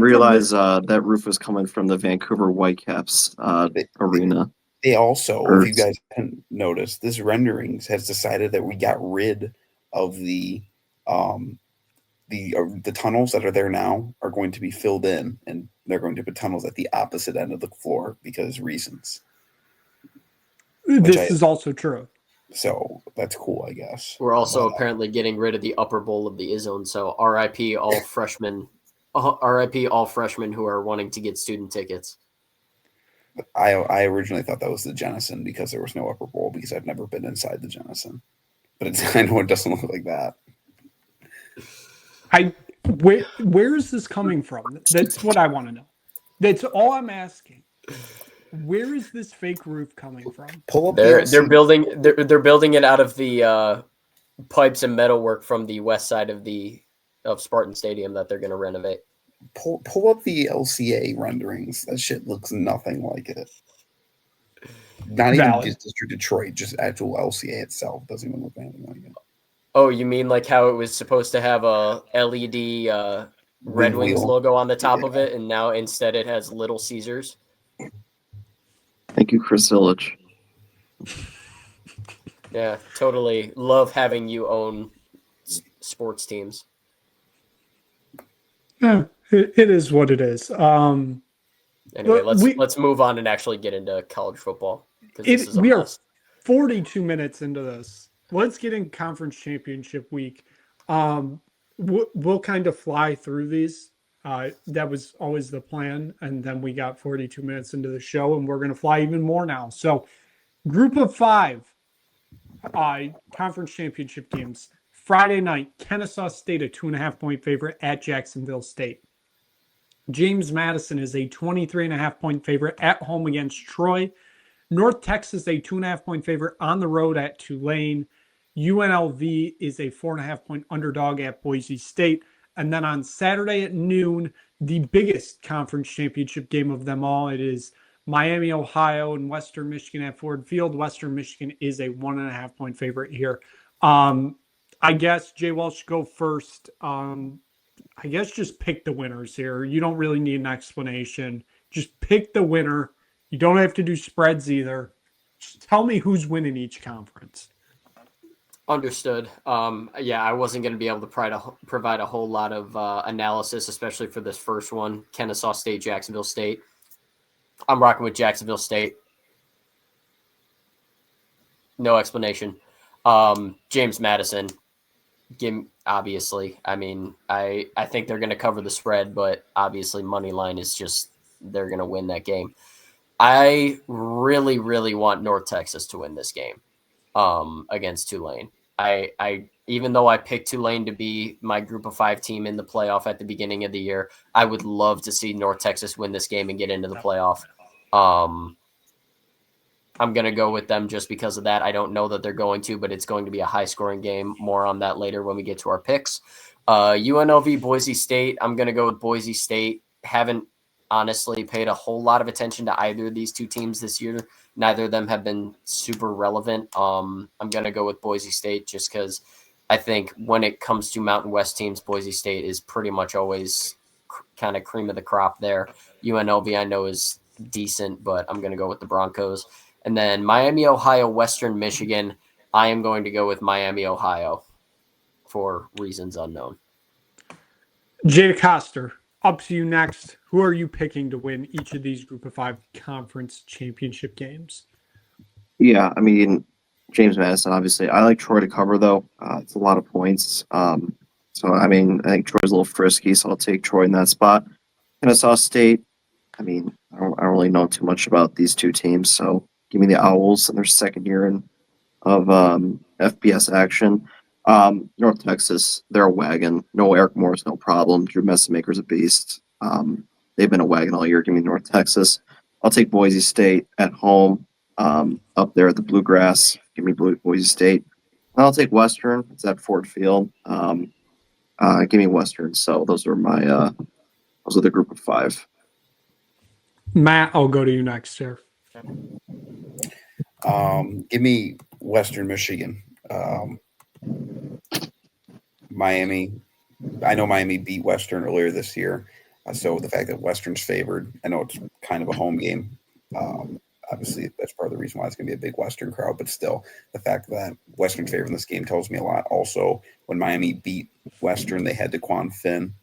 [SPEAKER 4] realize that roof was coming from the Vancouver Whitecaps arena.
[SPEAKER 2] They also, if you guys haven't noticed, this renderings has decided that we got rid of the tunnels that are there now are going to be filled in, and they're going to put tunnels at the opposite end of the floor because reasons.
[SPEAKER 3] This
[SPEAKER 1] is also true.
[SPEAKER 2] So that's cool, I guess.
[SPEAKER 3] We're also apparently getting rid of the upper bowl of the I-Zone. So RIP all freshmen. RIP all freshmen who are wanting to get student tickets.
[SPEAKER 2] I originally thought that was the Jennison because there was no upper bowl because I've never been inside the Jennison. But I know it doesn't look like that.
[SPEAKER 1] Where is this coming from? That's what I want to know. That's all I'm asking. Where is this fake roof coming from?
[SPEAKER 2] Pull up.
[SPEAKER 3] They're building it out of the pipes and metalwork from the west side of Spartan Stadium that they're going to renovate.
[SPEAKER 2] Pull up the LCA renderings. That shit looks nothing like it. Not even just District Detroit, just actual LCA itself doesn't even look anything like it.
[SPEAKER 3] Oh, you mean like how it was supposed to have a LED Red Wings logo on the top of it, and now instead it has Little Caesars?
[SPEAKER 4] Thank you, Chris Illich.
[SPEAKER 3] Yeah, totally love having you own sports teams.
[SPEAKER 1] Yeah, it is what it is.
[SPEAKER 3] Anyway, let's move on and actually get into college football.
[SPEAKER 1] We are 42 minutes into this. Let's get in conference championship week. We'll kind of fly through these. That was always the plan. And then we got 42 minutes into the show, and we're going to fly even more now. So group of 5 conference championship games. Friday night, Kennesaw State, a 2.5-point favorite at Jacksonville State. James Madison is a 23.5-point favorite at home against Troy. North Texas, a 2.5-point favorite on the road at Tulane. UNLV is a 4.5-point underdog at Boise State. And then on Saturday at noon, the biggest conference championship game of them all, it is Miami, Ohio, and Western Michigan at Ford Field. Western Michigan is a 1.5-point favorite here. I guess, Jay Welsh, go first. I guess just pick the winners here. You don't really need an explanation. Just pick the winner. You don't have to do spreads either. Just tell me who's winning each conference.
[SPEAKER 3] Understood. Yeah, I wasn't going to be able to provide a whole lot of analysis, especially for this first one, Kennesaw State, Jacksonville State. I'm rocking with Jacksonville State. No explanation. James Madison. Obviously, I mean, I think they're going to cover the spread, but obviously money line is just they're going to win that game. I really, really want North Texas to win this game against Tulane. I even though I picked Tulane to be my group of 5 team in the playoff at the beginning of the year, I would love to see North Texas win this game and get into the playoff. I'm going to go with them just because of that. I don't know that they're going to, but it's going to be a high-scoring game. More on that later when we get to our picks. UNLV Boise State, I'm going to go with Boise State. Haven't honestly paid a whole lot of attention to either of these two teams this year. Neither of them have been super relevant. I'm going to go with Boise State just because I think when it comes to Mountain West teams, Boise State is pretty much always kind of cream of the crop there. UNLV I know is decent, but I'm going to go with the Broncos. And then Miami, Ohio, Western Michigan, I am going to go with Miami, Ohio for reasons unknown.
[SPEAKER 1] Jay Coster, up to you next. Who are you picking to win each of these group of 5 conference championship games?
[SPEAKER 4] Yeah, I mean, James Madison, obviously. I like Troy to cover, though. It's a lot of points. So, I mean, I think Troy's a little frisky, so I'll take Troy in that spot. Kennesaw State, I mean, I don't really know too much about these two teams, so give me the Owls in their second year of FBS action. North Texas, they're a wagon. No Eric Morris, no problem. Drew Messamaker's a beast. They've been a wagon all year. Give me North Texas. I'll take Boise State at home up there at the Bluegrass. Give me Boise State. And I'll take Western. It's at Ford Field. Give me Western. So those are the group of 5.
[SPEAKER 1] Matt, I'll go to you next here.
[SPEAKER 2] Give me Western Michigan. Miami. I know Miami beat Western earlier this year. So the fact that Western's favored, I know it's kind of a home game. Obviously, that's part of the reason why it's going to be a big Western crowd. But still, the fact that Western's favored in this game tells me a lot. Also, when Miami beat Western, they had DeQuan Finn.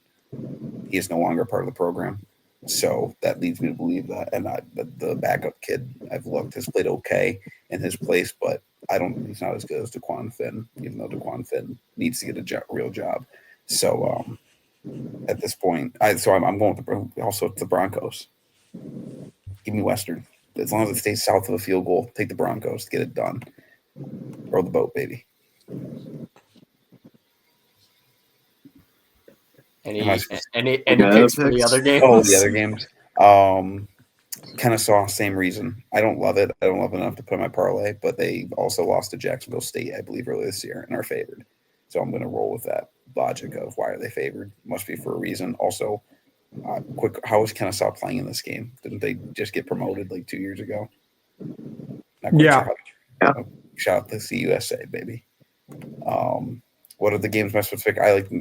[SPEAKER 2] He is no longer part of the program. So that leads me to believe that. And the backup kid I've looked has played okay in his place, but he's not as good as DeQuan Finn, even though DeQuan Finn needs to get a real job. So at this point, I'm going with also the Broncos. Give me Western. As long as it stays south of a field goal, take the Broncos to get it done. Row the boat, baby.
[SPEAKER 3] Any picks for the other games?
[SPEAKER 2] Oh, the other games. Kennesaw, same reason. I don't love it. I don't love it enough to put in my parlay, but they also lost to Jacksonville State, I believe, earlier this year and are favored. So I'm going to roll with that logic of why are they favored? Must be for a reason. Also, how is Kennesaw playing in this game? Didn't they just get promoted like 2 years ago?
[SPEAKER 1] Yeah.
[SPEAKER 2] Shout out to CUSA, baby. What are the games my specific? I like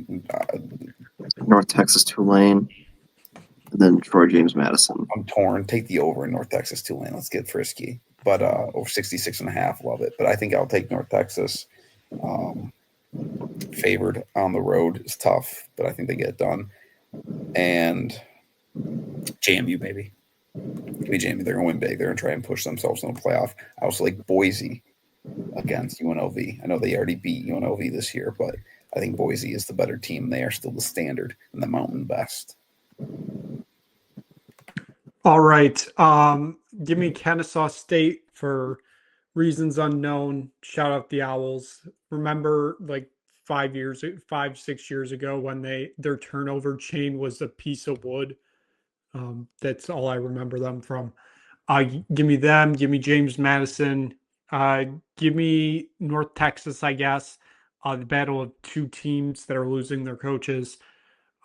[SPEAKER 4] North Texas Tulane, and then Troy James Madison.
[SPEAKER 2] I'm torn. Take the over in North Texas Tulane. Let's get frisky. But over 66.5, love it. But I think I'll take North Texas. Favored on the road is tough, but I think they get it done. And JMU, baby. Give me JMU. They're going to win big. They're going to try and push themselves in the playoff. I also like Boise against UNLV. I know they already beat UNLV this year, but I think Boise is the better team. They are still the standard and the Mountain Best.
[SPEAKER 1] All right. Give me Kennesaw State for reasons unknown. Shout out the Owls. Remember, like 6 years ago when their turnover chain was a piece of wood. That's all I remember them from. Give me them. Give me James Madison. Give me North Texas, I guess. The battle of two teams that are losing their coaches.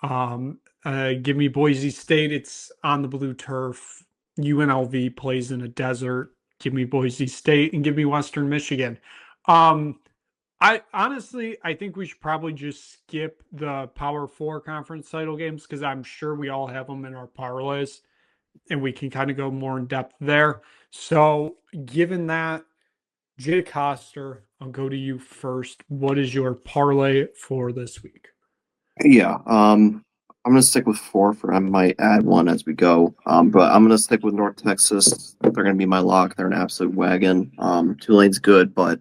[SPEAKER 1] Give me Boise State. It's on the blue turf. UNLV plays in a desert. Give me Boise State and give me Western Michigan. I think we should probably just skip the Power 4 conference title games because I'm sure we all have them in our parlays and we can kind of go more in depth there. So given that, Jay Coster, I'll go to you first. What is your parlay for this week?
[SPEAKER 4] Yeah, I'm going to stick with 4. I might add 1 as we go, but I'm going to stick with North Texas. They're going to be my lock. They're an absolute wagon. Tulane's good, but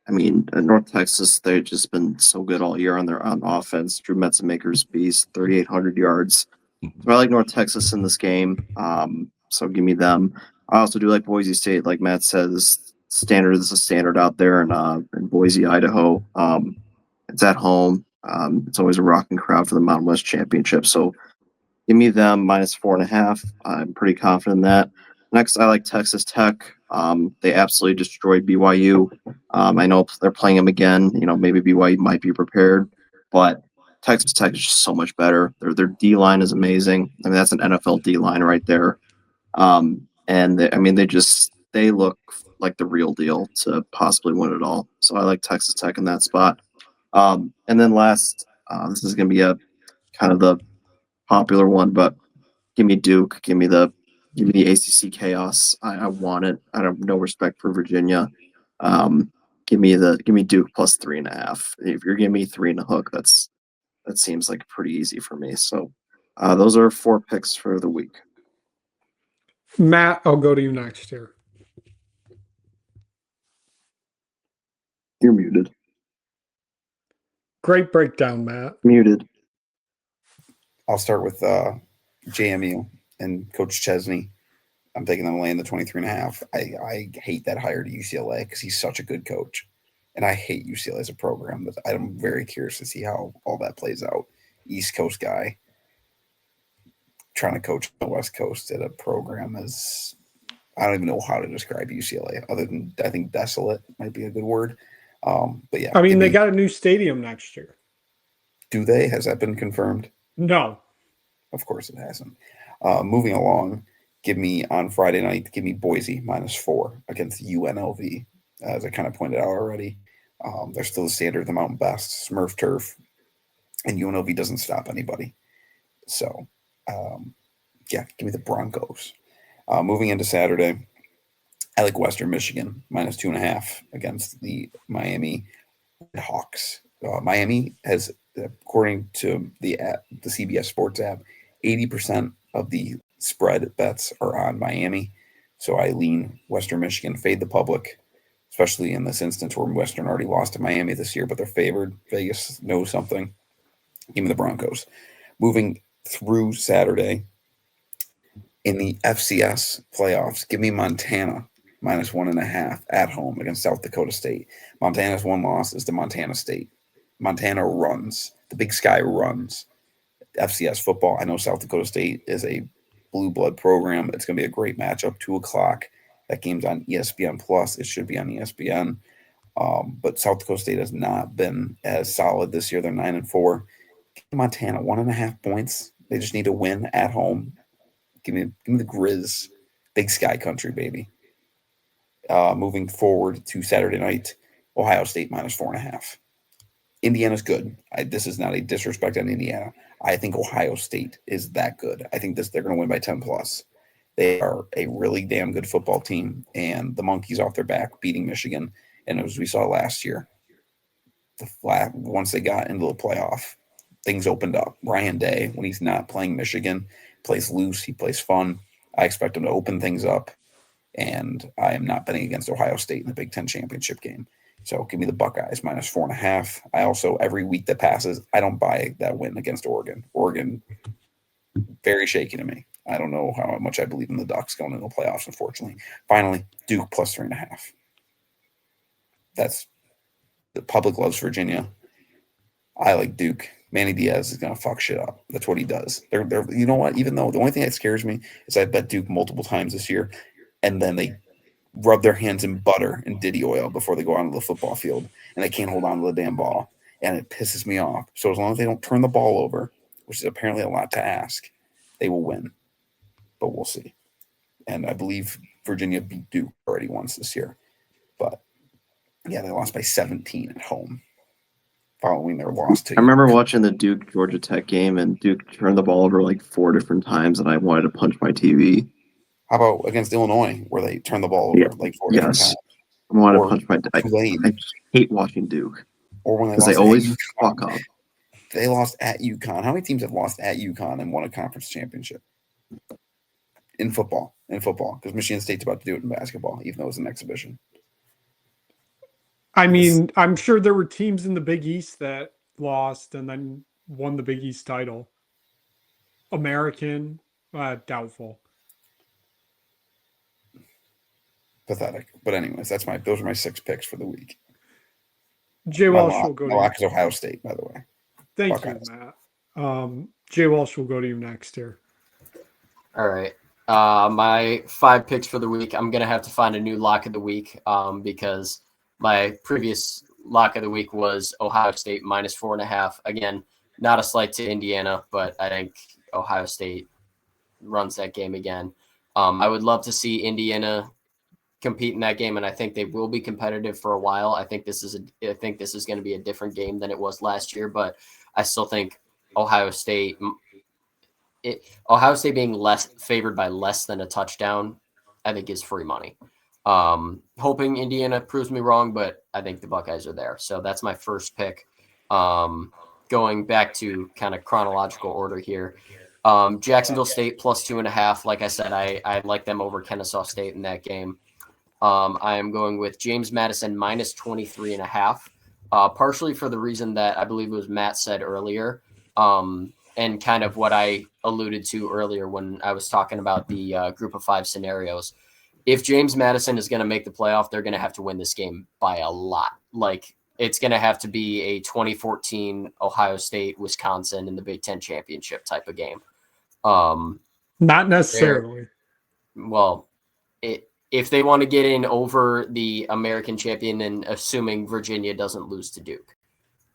[SPEAKER 4] I mean, North Texas, they've just been so good all year on offense. Drew Metzemaker's beast, 3,800 yards. So I like North Texas in this game. So give me them. I also do like Boise State, like Matt says. Standard is a standard out there in Boise, Idaho. It's at home. It's always a rocking crowd for the Mountain West Championship. So give me them -4.5. I'm pretty confident in that. Next, I like Texas Tech. They absolutely destroyed BYU. I know they're playing them again. Maybe BYU might be prepared, but Texas Tech is just so much better. Their D line is amazing. I mean, that's an NFL D line right there. And they look like the real deal to possibly win it all. So I like Texas Tech in that spot. And then last, this is going to be a kind of the popular one, but give me Duke. Give me the ACC chaos. I want it. I have no respect for Virginia. Give me Duke +3.5. If you're giving me 3 and a hook, that seems like pretty easy for me. So those are 4 picks for the week.
[SPEAKER 1] Matt, I'll go to you next here.
[SPEAKER 4] You're muted.
[SPEAKER 1] Great breakdown, Matt.
[SPEAKER 4] Muted.
[SPEAKER 2] I'll start with JMU and Coach Chesney. I'm taking them laying the 23.5. I hate that hire to UCLA because he's such a good coach. And I hate UCLA as a program, but I'm very curious to see how all that plays out. East Coast guy trying to coach the West Coast at a program is, I don't even know how to describe UCLA other than I think desolate might be a good word. But yeah.
[SPEAKER 1] I mean, they got a new stadium next year.
[SPEAKER 2] Do they? Has that been confirmed?
[SPEAKER 1] No.
[SPEAKER 2] Of course it hasn't. Moving along, give me on Friday night, give me Boise -4 against UNLV. As I kind of pointed out already, they're still the standard of the Mountain Best, Smurf turf, and UNLV doesn't stop anybody. So, yeah, give me the Broncos. Moving into Saturday, I like Western Michigan -2.5 against the Miami Hawks. Miami has, according to the app, the CBS Sports app, 80% of the spread bets are on Miami. So I lean Western Michigan, fade the public, especially in this instance where Western already lost to Miami this year, but they're favored. Vegas knows something. Give me the Broncos. Moving through Saturday, in the FCS playoffs, give me Montana -1.5 at home against South Dakota State. Montana's one loss is to Montana State. Montana runs. The Big Sky runs. FCS football. I know South Dakota State is a blue blood program. It's going to be a great matchup. 2:00. That game's on ESPN Plus. It should be on ESPN. But South Dakota State has not been as solid this year. They're 9-4. Montana 1.5 points. They just need to win at home. Give me the Grizz. Big Sky country, baby. Moving forward to Saturday night, Ohio State -4.5. Indiana's good. This is not a disrespect on Indiana. I think Ohio State is that good. I think they're going to win by 10+. They are a really damn good football team, and the monkeys off their back beating Michigan. And as we saw last year, once they got into the playoff, things opened up. Ryan Day, when he's not playing Michigan, plays loose. He plays fun. I expect him to open things up, and I am not betting against Ohio State in the Big Ten championship game. So give me the Buckeyes -4.5. I also, every week that passes, I don't buy that win against Oregon. Oregon, very shaky to me. I don't know how much I believe in the Ducks going into the playoffs, unfortunately. Finally, Duke +3.5. That's the public loves Virginia. I like Duke. Manny Diaz is going to fuck shit up. That's what he does. They're you know what? Even though the only thing that scares me is I bet Duke multiple times this year, and then they rub their hands in butter and Diddy oil before they go onto the football field, and they can't hold on to the damn ball, and it pisses me off. So as long as they don't turn the ball over, which is apparently a lot to ask, they will win. But we'll see. And I believe Virginia beat Duke already once this year. But, yeah, they lost by 17 at home following their loss to
[SPEAKER 4] I remember watching the Duke Georgia Tech game, and Duke turned the ball over like 4 different times, and I wanted to punch my TV.
[SPEAKER 2] How about against Illinois, where they turned the ball over like 4 different times?
[SPEAKER 4] I wanted
[SPEAKER 2] Or
[SPEAKER 4] to punch my I hate watching Duke
[SPEAKER 2] or when
[SPEAKER 4] because they always fuck up.
[SPEAKER 2] They lost at UConn. How many teams have lost at UConn and won a conference championship? In football, because Michigan State's about to do it in basketball, even though it's an exhibition.
[SPEAKER 1] I mean, I'm sure there were teams in the Big East that lost and then won the Big East title. American, doubtful.
[SPEAKER 2] Pathetic. But anyways, those are my 6 picks for the week.
[SPEAKER 1] Jay Walsh will go to
[SPEAKER 2] lock is Ohio State, by the way.
[SPEAKER 1] Thank
[SPEAKER 2] Buckeyes.
[SPEAKER 1] you, Matt. Jay Walsh will go to you next here.
[SPEAKER 3] All right. My 5 picks for the week. I'm gonna have to find a new lock of the week because my previous lock of the week was Ohio State -4.5. Again, not a slight to Indiana, but I think Ohio State runs that game again. I would love to see Indiana compete in that game, and I think they will be competitive for a while. I think this is going to be a different game than it was last year, but I still think Ohio State being less favored by less than a touchdown, I think is free money. Hoping Indiana proves me wrong, but I think the Buckeyes are there. So that's my first pick. Going back to kind of chronological order here. Jacksonville State +2.5. Like I said, I like them over Kennesaw State in that game. I am going with James Madison minus 23.5, partially for the reason that I believe it was Matt said earlier, and kind of what I alluded to earlier when I was talking about the group of 5 scenarios. If James Madison is going to make the playoff, they're going to have to win this game by a lot. Like, it's going to have to be a 2014 Ohio State, Wisconsin in the Big Ten championship type of game.
[SPEAKER 1] Not necessarily.
[SPEAKER 3] Well, if they want to get in over the American champion and assuming Virginia doesn't lose to Duke.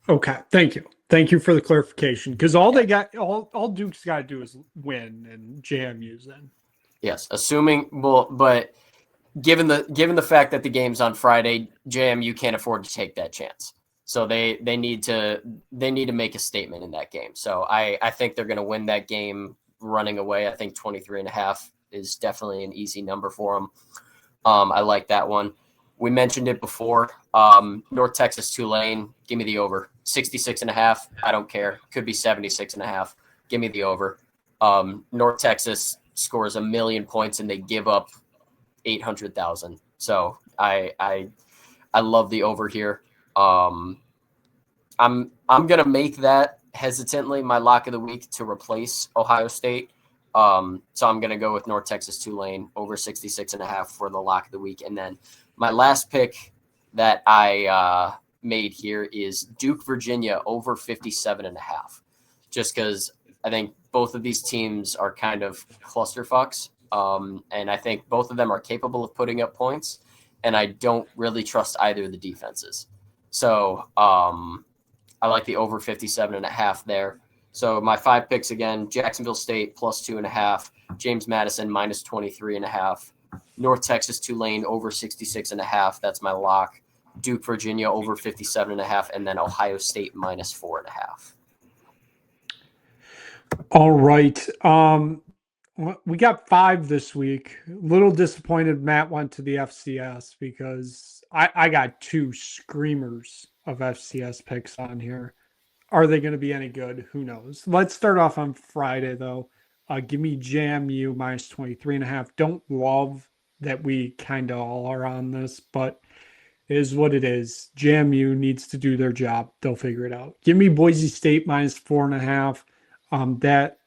[SPEAKER 1] Okay, thank you. Thank you for the clarification. Because all Duke's got to do is win, and JMU's in.
[SPEAKER 3] Yes, but given the fact that the game's on Friday, JMU can't afford to take that chance. So they need to make a statement in that game. So I think they're going to win that game running away. I think 23.5 is definitely an easy number for them. I like that one. We mentioned it before. North Texas Tulane, give me the over. 66.5. I don't care. Could be 76.5. Give me the over. North Texas scores 1 million points and they give up 800,000. So I love the over here. I'm gonna make that hesitantly my lock of the week to replace Ohio State. So I'm gonna go with North Texas Tulane over 66.5 for the lock of the week. And then my last pick that I made here is Duke Virginia over 57.5. Just because I think both of these teams are kind of clusterfucks. And I think both of them are capable of putting up points. And I don't really trust either of the defenses. So I like the over 57.5 there. So my 5 picks again: Jacksonville State plus 2.5, James Madison minus 23.5, North Texas Tulane over 66.5. That's my lock. Duke Virginia over 57.5, and then Ohio State minus 4.5.
[SPEAKER 1] All right. We got 5 this week. A little disappointed Matt went to the FCS because I got 2 screamers of FCS picks on here. Are they going to be any good? Who knows? Let's start off on Friday, though. Give me JMU minus 23.5. Don't love that we kind of all are on this, but it is what it is. JMU needs to do their job. They'll figure it out. Give me Boise State minus 4.5. That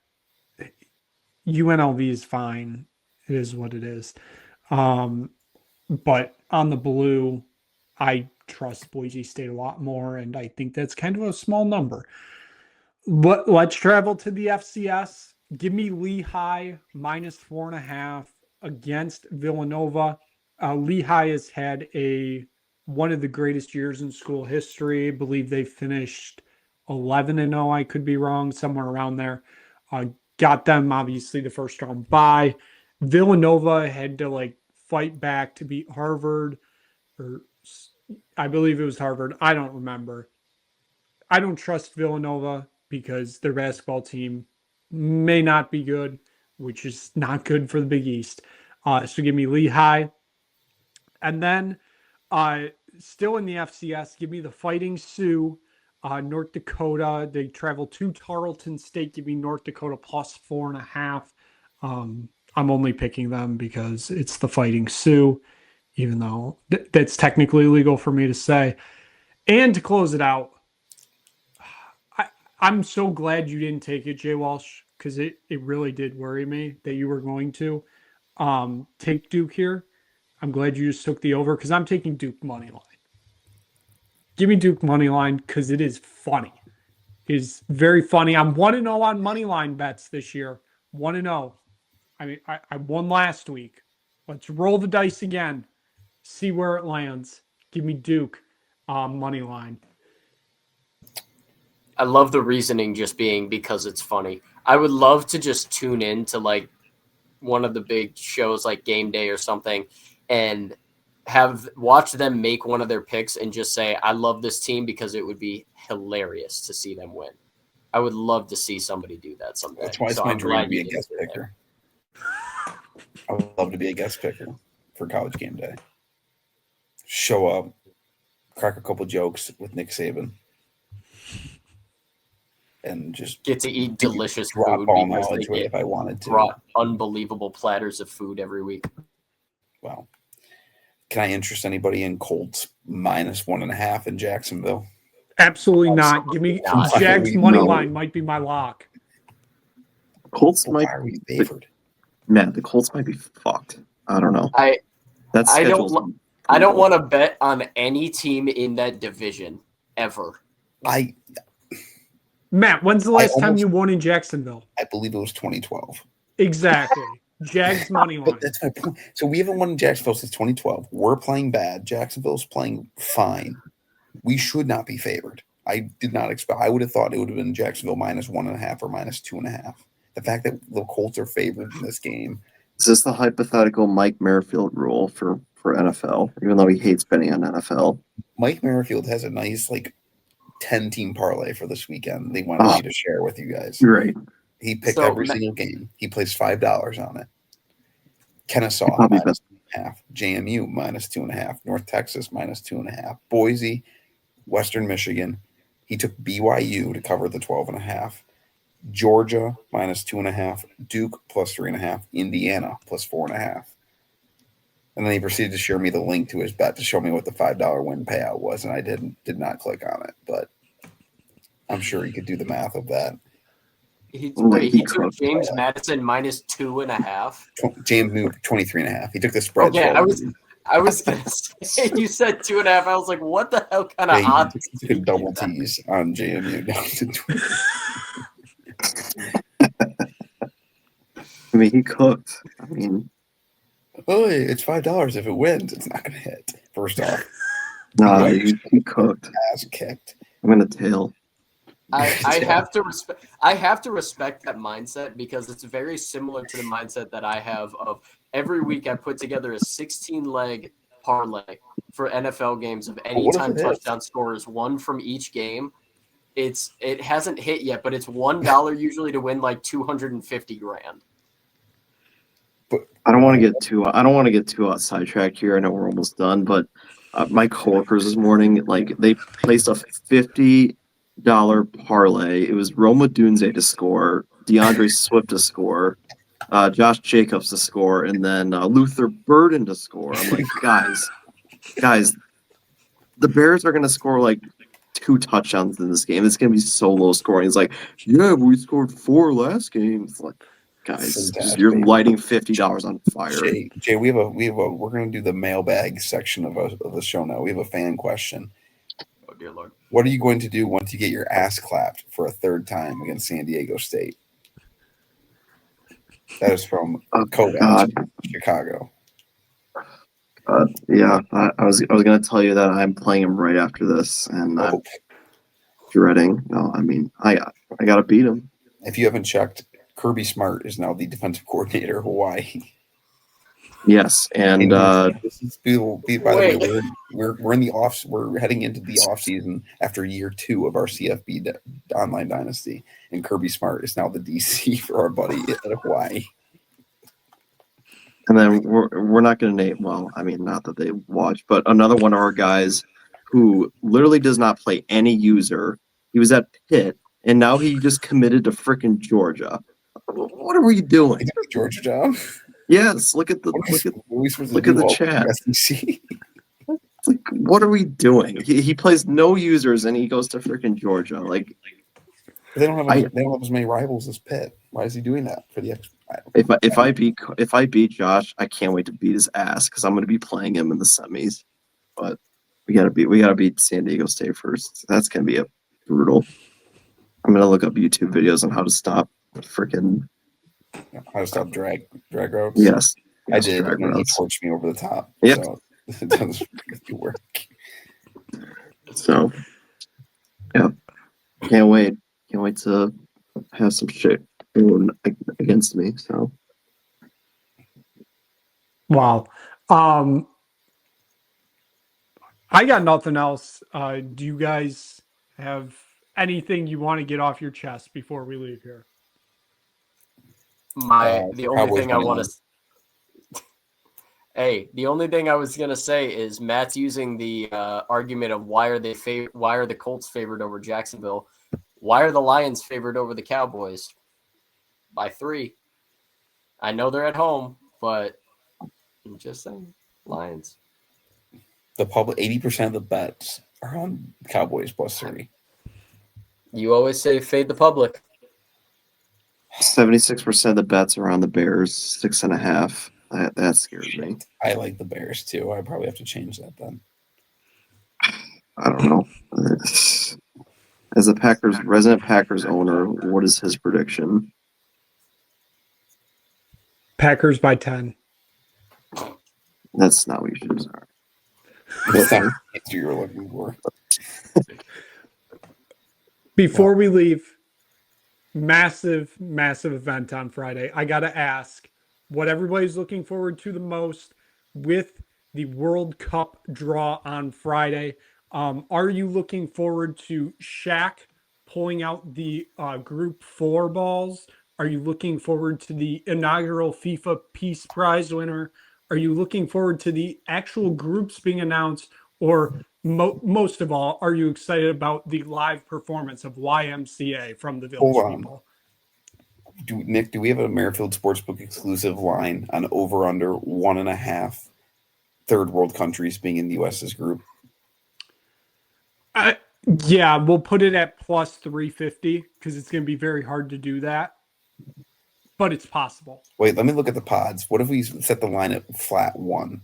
[SPEAKER 1] UNLV is fine. It is what it is. But on the blue, I trust Boise State a lot more, and I think that's kind of a small number. But let's travel to the FCS. Give me Lehigh minus 4.5 against Villanova. Lehigh has had one of the greatest years in school history. I believe they finished 11-0. I could be wrong, somewhere around there. Got them obviously the first round bye. Villanova had to fight back to beat Harvard, or I believe it was Harvard. I don't remember. I don't trust Villanova because their basketball team may not be good, which is not good for the Big East. So give me Lehigh. And then still in the FCS, give me the Fighting Sioux, North Dakota. They travel to Tarleton State. Give me North Dakota plus 4.5. I'm only picking them because it's the Fighting Sioux, even though that's technically illegal for me to say. And to close it out, I'm so glad you didn't take it, Jay Walsh, because it really did worry me that you were going to take Duke here. I'm glad you just took the over because I'm taking Duke money line. Give me Duke money line because it is funny. It is very funny. I'm 1-0 on money line bets this year. 1-0. I mean, I won last week. Let's roll the dice again. See where it lands. Give me Duke money line.
[SPEAKER 3] I love the reasoning just being because it's funny. I would love to just tune in to one of the big shows like Game Day or something and watch them make one of their picks and just say, I love this team, because it would be hilarious to see them win. I would love to see somebody do that someday.
[SPEAKER 2] That's why it's my dream to be a guest picker. I would love to be a guest picker for College Game Day. Show up, crack a couple jokes with Nick Saban, and just
[SPEAKER 3] get to eat delicious food
[SPEAKER 2] all knowledge if I wanted to.
[SPEAKER 3] Brought unbelievable platters of food every week.
[SPEAKER 2] Wow. Can I interest anybody in Colts -1.5 in Jacksonville?
[SPEAKER 1] Absolutely not. Give me
[SPEAKER 3] not.
[SPEAKER 1] Jags money
[SPEAKER 4] No.
[SPEAKER 1] line might be my lock.
[SPEAKER 4] Colts
[SPEAKER 2] Why
[SPEAKER 4] might
[SPEAKER 2] are we favored?
[SPEAKER 4] man, the Colts might be fucked. I don't know.
[SPEAKER 3] I
[SPEAKER 4] That
[SPEAKER 3] I don't
[SPEAKER 4] schedule's
[SPEAKER 3] lo- I don't
[SPEAKER 4] brutal.
[SPEAKER 3] want to bet on any team in that division ever.
[SPEAKER 2] I
[SPEAKER 1] Matt, when's the last time you won in Jacksonville?
[SPEAKER 2] believe it was 2012.
[SPEAKER 1] Exactly. Jags money line.
[SPEAKER 2] But that's my point. So we haven't won in Jacksonville since 2012. We're playing bad. Jacksonville's playing fine. We should not be favored. I did not expect. I would have thought it would have been Jacksonville -1.5 or -2.5. The fact that the Colts are favored in this game.
[SPEAKER 4] Is this the hypothetical Mike Merrifield rule for NFL? Even though he hates betting on NFL.
[SPEAKER 2] Mike Merrifield has a nice 10-team parlay for this weekend. They wanted me to share with you guys.
[SPEAKER 4] You're right.
[SPEAKER 2] He picked
[SPEAKER 3] So,
[SPEAKER 2] every single game. He placed $5 on it. Kennesaw
[SPEAKER 4] Probably
[SPEAKER 2] -2.5, JMU -2.5, North Texas -2.5, Boise, Western Michigan. He took BYU to cover the 12.5, Georgia -2.5, Duke +3.5, Indiana +4.5. And then he proceeded to share me the link to his bet to show me what the $5 win payout was, and I did not click on it, but I'm sure he could do the math of that.
[SPEAKER 3] He
[SPEAKER 4] He
[SPEAKER 3] took
[SPEAKER 4] cooked.
[SPEAKER 3] James Madison -2.5.
[SPEAKER 2] James moved 23.5. He took the spread.
[SPEAKER 3] Okay, I was gonna say you said 2.5. I was like, what the hell kind of
[SPEAKER 2] Yeah,
[SPEAKER 3] odds?
[SPEAKER 2] he took a double tease on JMU down to 20.
[SPEAKER 4] I mean, he cooked. I mean,
[SPEAKER 2] Oh, it's $5 if it wins. It's not going to hit. First off,
[SPEAKER 4] nah, he cooked.
[SPEAKER 2] ass kicked.
[SPEAKER 4] I'm gonna tail.
[SPEAKER 3] I have to respect that mindset because it's very similar to the mindset that I have of every week I put together a 16-leg parlay for NFL games of
[SPEAKER 2] what if
[SPEAKER 3] anytime
[SPEAKER 2] it hits?
[SPEAKER 3] touchdown scorers, one from each game. It hasn't hit yet, but it's $1 usually to win like 250 grand.
[SPEAKER 4] I don't want to get too sidetracked here. I know we're almost done, but my coworkers this morning, they placed a $50 parlay. It was Roma Dunze to score, DeAndre Swift to score, Josh Jacobs to score, and then Luther Burden to score. I'm like, guys, the Bears are going to score like 2 touchdowns in this game. It's going to be so low scoring. It's like, yeah, but we scored 4 last game. It's like, guys, you're lighting $50 on fire.
[SPEAKER 2] Jay, we're going to do the mailbag section of the show now. We have a fan question.
[SPEAKER 3] Oh dear Lord!
[SPEAKER 2] What are you going to do once you get your ass clapped for a 3rd time against San Diego State? That is from Kovac, Chicago.
[SPEAKER 4] Yeah, I was gonna tell you that I'm playing him right after this, and I'm dreading. No, I mean I gotta beat him.
[SPEAKER 2] If you haven't checked, Kirby Smart is now the defensive coordinator of Hawaii.
[SPEAKER 4] Yes, and
[SPEAKER 2] by the way, we're in the off. We're heading into the off season after year 2 of our CFB online dynasty, and Kirby Smart is now the DC for our buddy at Hawaii.
[SPEAKER 4] and then we're not gonna name. Well, I mean, not that they watch, but another one of our guys who literally does not play any user. He was at Pitt, and now he just committed to frickin' Georgia. What are we doing?
[SPEAKER 2] Georgia job.
[SPEAKER 4] Yes, look at the chat. It's like, what are we doing? He plays no users and he goes to freaking Georgia. Like,
[SPEAKER 2] they don't have as many rivals as Pitt. Why is he doing that for the?
[SPEAKER 4] If I beat Josh, I can't wait to beat his ass because I'm going to be playing him in the semis. But we gotta beat San Diego State first. That's gonna be brutal. I'm gonna look up YouTube videos on how to stop freaking.
[SPEAKER 2] How to stop drag routes?
[SPEAKER 4] Yes,
[SPEAKER 2] I did. And then he torched me over the top.
[SPEAKER 4] Yep.
[SPEAKER 2] So it doesn't really work.
[SPEAKER 4] So, yeah, can't wait. Can't wait to have some shit going against me. So,
[SPEAKER 1] Wow. I got nothing else. Do you guys have anything you want to get off your chest before we leave here?
[SPEAKER 3] The only thing I want to. Hey, the only thing I was gonna say is Matt's using the argument of why are the Colts favored over Jacksonville? Why are the Lions favored over the Cowboys? By 3. I know they're at home, but I'm just saying, Lions.
[SPEAKER 2] The public 80% of the bets are on Cowboys +3.
[SPEAKER 3] You always say fade the public.
[SPEAKER 4] 76% of the bets are on the Bears, 6.5. That scares me.
[SPEAKER 2] I like the Bears too. I probably have to change that then.
[SPEAKER 4] I don't know. As a resident Packers owner, what is his prediction?
[SPEAKER 1] Packers by 10.
[SPEAKER 4] That's not what you should do.
[SPEAKER 2] That's not the answer you were looking for.
[SPEAKER 1] Before we leave, massive event on Friday. I got to ask what everybody's looking forward to the most with the World Cup draw on Friday. Are you looking forward to Shaq pulling out the Group 4 balls? Are you looking forward to the inaugural FIFA Peace Prize winner? Are you looking forward to the actual groups being announced? Or most of all, are you excited about the live performance of YMCA from the Village People?
[SPEAKER 2] Nick, do we have a Merrifield Sportsbook exclusive line on over under 1.5 third world countries being in the US's group?
[SPEAKER 1] Yeah, we'll put it at plus 350 because it's going to be very hard to do that. But it's possible.
[SPEAKER 2] Wait, let me look at the pods. What if we set the line at flat 1?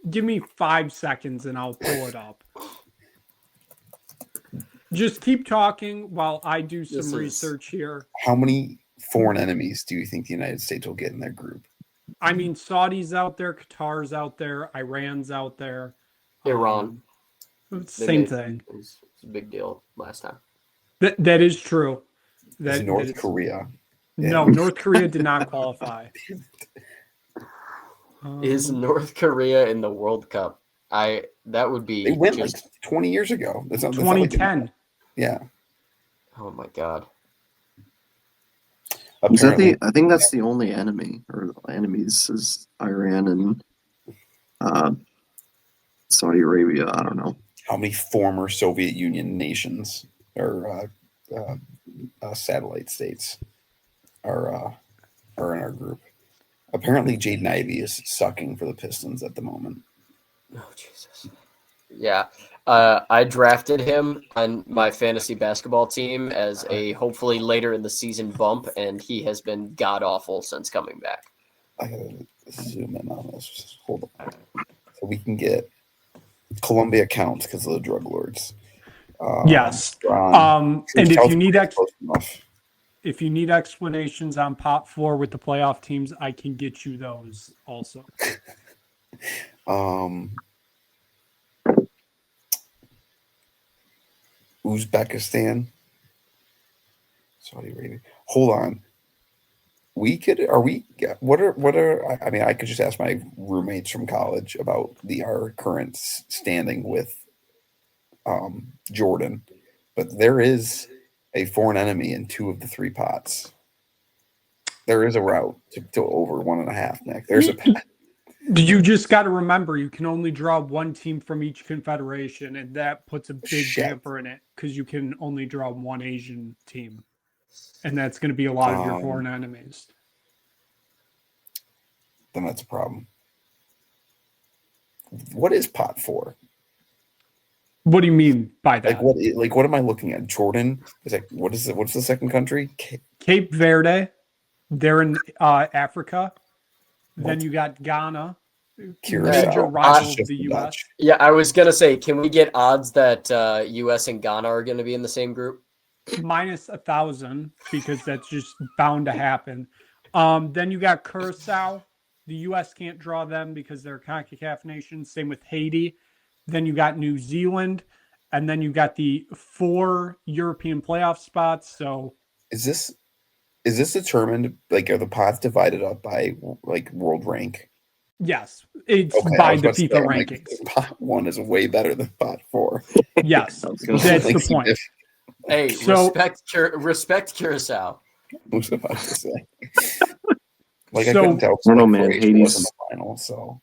[SPEAKER 1] Give me 5 seconds and I'll pull it up. Just keep talking while I do some research here.
[SPEAKER 2] How many foreign enemies do you think the United States will get in their group?
[SPEAKER 1] I mean, Saudi's out there, Qatar's out there, Iran's out there.
[SPEAKER 3] Iran.
[SPEAKER 1] Same thing.
[SPEAKER 3] It was a big deal last time.
[SPEAKER 1] That is true.
[SPEAKER 2] That North Korea.
[SPEAKER 1] No, North Korea did not qualify.
[SPEAKER 3] Is North Korea in the World Cup? That would be.
[SPEAKER 2] They went like 20 years ago. That's not
[SPEAKER 1] 2010.
[SPEAKER 2] Yeah.
[SPEAKER 3] Oh my God.
[SPEAKER 4] Is that I think that's the only enemy, or enemies, is Iran and Saudi Arabia. I don't know.
[SPEAKER 2] How many former Soviet Union nations or satellite states are in our group? Apparently, Jaden Ivey is sucking for the Pistons at the moment.
[SPEAKER 3] Oh, Jesus. Yeah. I drafted him on my fantasy basketball team as a hopefully later in the season bump, and he has been god-awful since coming back.
[SPEAKER 2] I gotta zoom in on this. Just hold on. So we can get Columbia counts because of the drug lords.
[SPEAKER 1] Yes. And if you need explanations on pot 4 with the playoff teams, I can get you those also.
[SPEAKER 2] Uzbekistan, Saudi Arabia. Hold on. I could just ask my roommates from college about our current standing with Jordan, but there is a foreign enemy in 2 of the 3 pots. There is a route to over 1.5, Nick. There's a path.
[SPEAKER 1] You just got to remember, you can only draw 1 team from each confederation, and that puts a big damper in it because you can only draw 1 Asian team, and that's going to be a lot of your foreign enemies.
[SPEAKER 2] Then that's a problem. What is pot 4?
[SPEAKER 1] What do you mean by that?
[SPEAKER 2] What am I looking at? Jordan is like what's the second country?
[SPEAKER 1] Cape Verde. They're in Africa. Then you got Ghana. Major rival of the U.S.
[SPEAKER 3] Yeah, I was gonna say, can we get odds that U.S. and Ghana are going to be in the same group?
[SPEAKER 1] Minus 1,000 because that's just bound to happen. Then you got Curacao. The U.S. can't draw them because they're a CONCACAF nation. Same with Haiti. Then you got New Zealand, and then you got the 4 European playoff spots. So
[SPEAKER 2] is this determined? Like, are the pots divided up by like world rank?
[SPEAKER 1] Yes, it's by the FIFA rankings.
[SPEAKER 2] Pot 1 is way better than pot 4.
[SPEAKER 1] Yes, that's the point.
[SPEAKER 3] Hey, respect Curacao.
[SPEAKER 2] I was about to say. I
[SPEAKER 4] couldn't tell. I don't know, man. Hades
[SPEAKER 2] in the final, so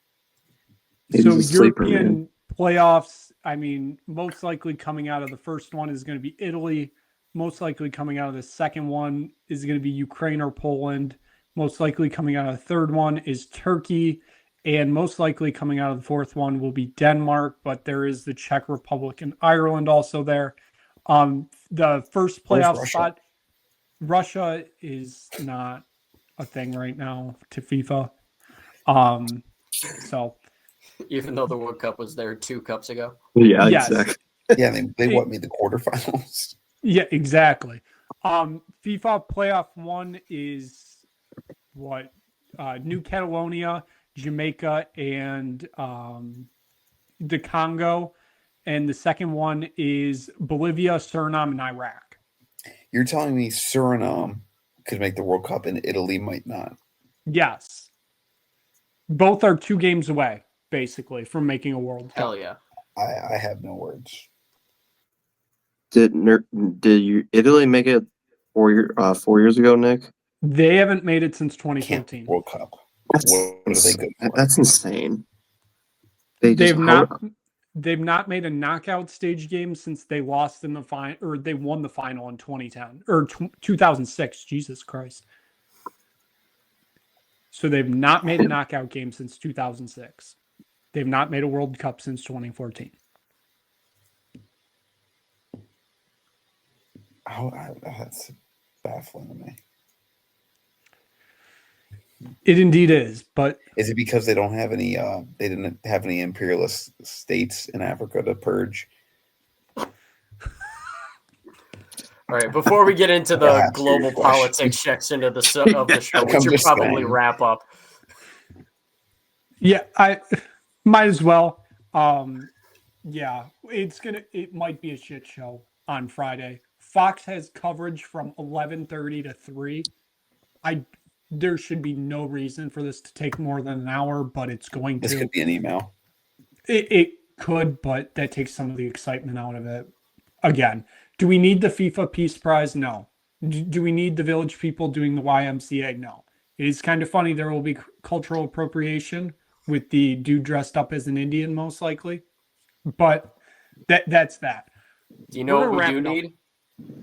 [SPEAKER 1] European playoffs. I mean, most likely coming out of the first one is going to be Italy. Most likely coming out of the second one is going to be Ukraine or Poland. Most likely coming out of the third one is Turkey. And most likely coming out of the fourth one will be Denmark, but there is the Czech Republic and Ireland also there. The first playoff
[SPEAKER 2] Russia?
[SPEAKER 1] spot, Russia is not a thing right now to FIFA. So
[SPEAKER 3] Even though the World Cup was there 2 cups ago.
[SPEAKER 4] Yeah,
[SPEAKER 1] yes.
[SPEAKER 4] exactly.
[SPEAKER 2] Yeah, they what made the quarterfinals.
[SPEAKER 1] Yeah, exactly. FIFA playoff 1 is what? New Catalonia, Jamaica, and the Congo. And the second one is Bolivia, Suriname, and Iraq.
[SPEAKER 2] You're telling me Suriname could make the World Cup and Italy might not?
[SPEAKER 1] Yes. Both are 2 games away, basically, from making a World Cup.
[SPEAKER 3] Hell yeah.
[SPEAKER 2] I have no words.
[SPEAKER 4] Did Italy make it 4 years ago, Nick?
[SPEAKER 1] They haven't made it since
[SPEAKER 2] Can't
[SPEAKER 1] 2014.
[SPEAKER 2] World Cup.
[SPEAKER 4] That's,
[SPEAKER 2] What are they good for?
[SPEAKER 4] that's insane.
[SPEAKER 1] They've not made a knockout stage game since they lost in the final, or they won the final in 2010 or 2006. Jesus Christ! So they've not made a knockout game since 2006. They've not made a World Cup since 2014.
[SPEAKER 2] That's baffling to me.
[SPEAKER 1] It indeed is, but
[SPEAKER 2] Is it because they don't have any? They didn't have any imperialist states in Africa to purge?
[SPEAKER 3] All right, before we get into the
[SPEAKER 2] Yeah,
[SPEAKER 3] global
[SPEAKER 2] serious
[SPEAKER 3] politics section of the show, we
[SPEAKER 2] I'm
[SPEAKER 3] should
[SPEAKER 2] just
[SPEAKER 3] probably
[SPEAKER 2] saying.
[SPEAKER 3] wrap up.
[SPEAKER 1] yeah, I might as well. Yeah, it might be a shit show on Friday. Fox has coverage from 11:30 to 3. There should be no reason for this to take more than an hour, but it's going
[SPEAKER 2] This
[SPEAKER 1] to.
[SPEAKER 2] could be an email.
[SPEAKER 1] It could, but that takes some of the excitement out of it. Again, do we need the FIFA Peace Prize? No. Do we need the village people doing the YMCA? No. It is kind of funny. There will be cultural appropriation with the dude dressed up as an Indian, most likely. But that's that.
[SPEAKER 3] Do you know
[SPEAKER 1] We're
[SPEAKER 3] what we
[SPEAKER 1] gonna
[SPEAKER 3] do
[SPEAKER 1] wrap it up.
[SPEAKER 3] need?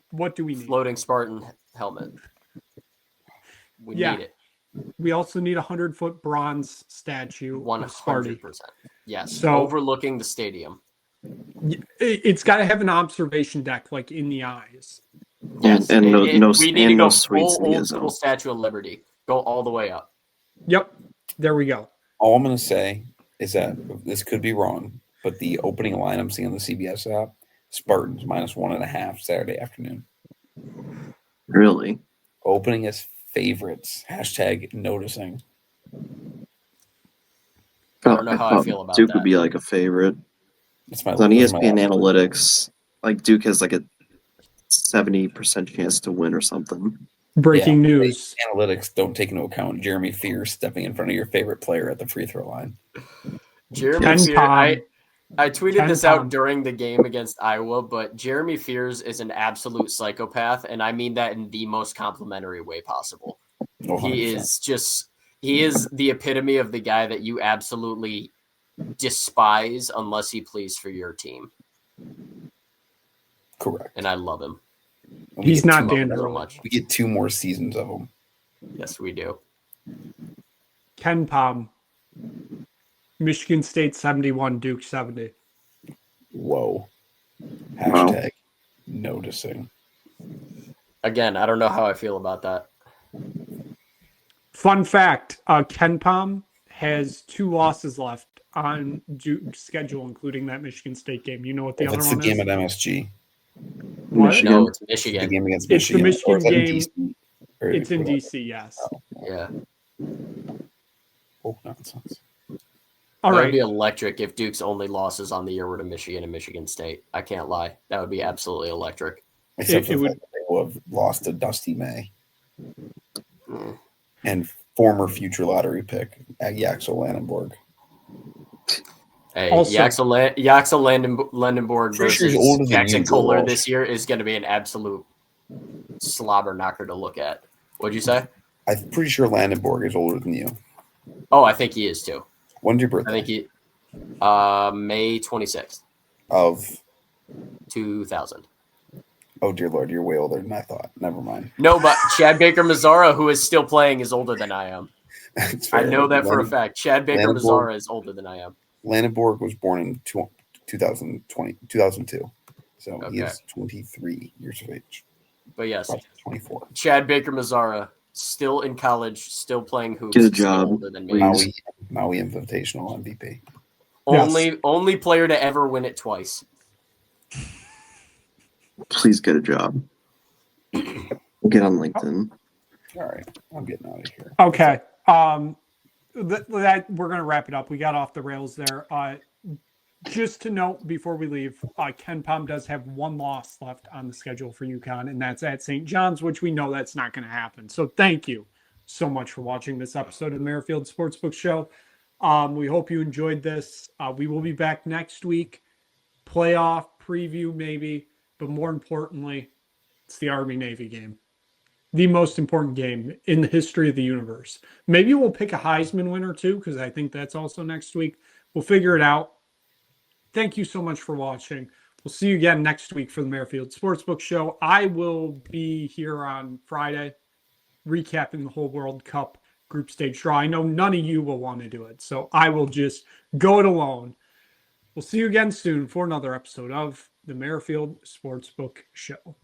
[SPEAKER 1] What do we need?
[SPEAKER 3] Floating Spartan helmet. We
[SPEAKER 1] Yeah.
[SPEAKER 3] need it.
[SPEAKER 1] We also need a 100-foot bronze statue of Sparty.
[SPEAKER 3] 100%. Yes.
[SPEAKER 1] So-
[SPEAKER 3] overlooking the stadium.
[SPEAKER 1] It's got to have an observation deck, like in the eyes.
[SPEAKER 3] Yes.
[SPEAKER 4] And no
[SPEAKER 3] we need to
[SPEAKER 4] and
[SPEAKER 3] go
[SPEAKER 4] no sweets
[SPEAKER 3] full
[SPEAKER 4] in the
[SPEAKER 3] old
[SPEAKER 4] zone.
[SPEAKER 3] school Statue of Liberty. Go all the way up.
[SPEAKER 1] Yep. There we go.
[SPEAKER 2] All I'm going to say is that this could be wrong, but the opening line I'm seeing on the CBS app, Spartans -1.5 Saturday afternoon.
[SPEAKER 4] Really?
[SPEAKER 2] Opening as favorites. # noticing.
[SPEAKER 3] I don't know how I
[SPEAKER 4] thought
[SPEAKER 3] feel about
[SPEAKER 4] Duke
[SPEAKER 3] that.
[SPEAKER 4] would be like a favorite.
[SPEAKER 2] That's my.
[SPEAKER 4] On
[SPEAKER 2] that's my
[SPEAKER 4] ESPN
[SPEAKER 2] last word.
[SPEAKER 4] Analytics, like Duke has like a 70% chance to win or something.
[SPEAKER 1] Breaking news.
[SPEAKER 2] Analytics don't take into account Jeremy Fears stepping in front of your favorite player at the free throw line.
[SPEAKER 3] Jeremy
[SPEAKER 1] Ken
[SPEAKER 3] Fears,
[SPEAKER 1] Pom.
[SPEAKER 3] I tweeted
[SPEAKER 1] Ken
[SPEAKER 3] this
[SPEAKER 1] Pom.
[SPEAKER 3] out during the game against Iowa, but Jeremy Fears is an absolute psychopath, and I mean that in the most complimentary way possible.
[SPEAKER 2] Oh,
[SPEAKER 3] He
[SPEAKER 2] 100%.
[SPEAKER 3] he is the epitome of the guy that you absolutely despise unless he plays for your team,
[SPEAKER 2] Correct.
[SPEAKER 3] and I love him.
[SPEAKER 2] And we
[SPEAKER 1] He's
[SPEAKER 2] get
[SPEAKER 1] not
[SPEAKER 2] two-
[SPEAKER 3] Love him
[SPEAKER 1] Dan
[SPEAKER 3] so
[SPEAKER 1] Hurley.
[SPEAKER 3] much.
[SPEAKER 2] We get 2 more seasons of him.
[SPEAKER 3] Yes, we do.
[SPEAKER 1] Ken Pom. Michigan State 71, Duke 70.
[SPEAKER 2] Whoa.
[SPEAKER 4] Wow.
[SPEAKER 2] # noticing.
[SPEAKER 3] Again, I don't know how I feel about that.
[SPEAKER 1] Fun fact, Ken Pom has 2 losses left on Duke's schedule, including that Michigan State game. You know what the
[SPEAKER 2] If
[SPEAKER 1] other
[SPEAKER 2] it's the
[SPEAKER 1] one
[SPEAKER 2] game
[SPEAKER 1] is?
[SPEAKER 2] at MSG,
[SPEAKER 1] What?
[SPEAKER 4] Michigan.
[SPEAKER 3] No, it's
[SPEAKER 2] the
[SPEAKER 3] Michigan.
[SPEAKER 2] game against
[SPEAKER 1] It's the
[SPEAKER 2] Michigan. or
[SPEAKER 1] Michigan
[SPEAKER 2] is that in
[SPEAKER 1] game.
[SPEAKER 2] DC? Or
[SPEAKER 1] It's in
[SPEAKER 2] whatever.
[SPEAKER 1] DC, yes.
[SPEAKER 3] Yeah.
[SPEAKER 2] Oh, nonsense.
[SPEAKER 1] All
[SPEAKER 3] That would
[SPEAKER 1] right.
[SPEAKER 3] be electric if Duke's only losses on the year were to Michigan and Michigan State. I can't lie. That would be absolutely electric.
[SPEAKER 2] Except
[SPEAKER 1] it
[SPEAKER 2] for the
[SPEAKER 1] would-
[SPEAKER 2] fact that they will have lost to Dusty May
[SPEAKER 3] Mm.
[SPEAKER 2] and former future lottery pick at Yaxel Landenborg.
[SPEAKER 3] Hey,
[SPEAKER 1] Also-
[SPEAKER 3] Yaxel Landenborg
[SPEAKER 2] Pretty sure
[SPEAKER 3] versus
[SPEAKER 2] he's older than
[SPEAKER 3] Jackson
[SPEAKER 2] you, Joe
[SPEAKER 3] Kohler
[SPEAKER 2] Walsh.
[SPEAKER 3] this year is going to be an absolute slobber knocker to look at. What'd you say?
[SPEAKER 2] I'm pretty sure Landenborg is older than you.
[SPEAKER 3] Oh, I think he is too.
[SPEAKER 2] When's your
[SPEAKER 3] I
[SPEAKER 2] birthday?
[SPEAKER 3] think he May 26th,
[SPEAKER 2] Of
[SPEAKER 3] 2000.
[SPEAKER 2] oh dear lord, you're way older than I thought. Never mind.
[SPEAKER 3] No, but Chad Baker Mazzara, who is still playing, is older than I am.
[SPEAKER 2] It's
[SPEAKER 3] I
[SPEAKER 2] fair.
[SPEAKER 3] know that for a
[SPEAKER 2] Landon-
[SPEAKER 3] fact. Chad Baker
[SPEAKER 2] Landon
[SPEAKER 3] Mazzara
[SPEAKER 2] Borg-
[SPEAKER 3] is older than I am.
[SPEAKER 2] Landon Borg was born in 2002. So he
[SPEAKER 3] Okay.
[SPEAKER 2] is 23 years of age.
[SPEAKER 3] But yes,
[SPEAKER 2] About 24.
[SPEAKER 3] Chad Baker Mazzara, still in college, still playing hoops.
[SPEAKER 4] Get a
[SPEAKER 3] still
[SPEAKER 4] job,
[SPEAKER 3] older than me.
[SPEAKER 4] please.
[SPEAKER 2] Maui Invitational MVP.
[SPEAKER 3] Only player to ever win it twice.
[SPEAKER 4] Please get a job. Get on LinkedIn.
[SPEAKER 2] All right, I'm getting out of here.
[SPEAKER 1] Okay. That we're going to wrap it up. We got off the rails there. Just to note before we leave, Ken Pom does have one loss left on the schedule for UConn, and that's at St. John's, which we know that's not going to happen. So thank you so much for watching this episode of the Merrifield Sportsbook Show. We hope you enjoyed this. We will be back next week. Playoff preview, maybe, but more importantly, it's the Army-Navy game. The most important game in the history of the universe. Maybe we'll pick a Heisman winner too, because I think that's also next week. We'll figure it out. Thank you so much for watching. We'll see you again next week for the Merrifield Sportsbook Show. I will be here on Friday recapping the whole World Cup group stage draw. I know none of you will want to do it, so I will just go it alone. We'll see you again soon for another episode of the Merrifield Sportsbook Show.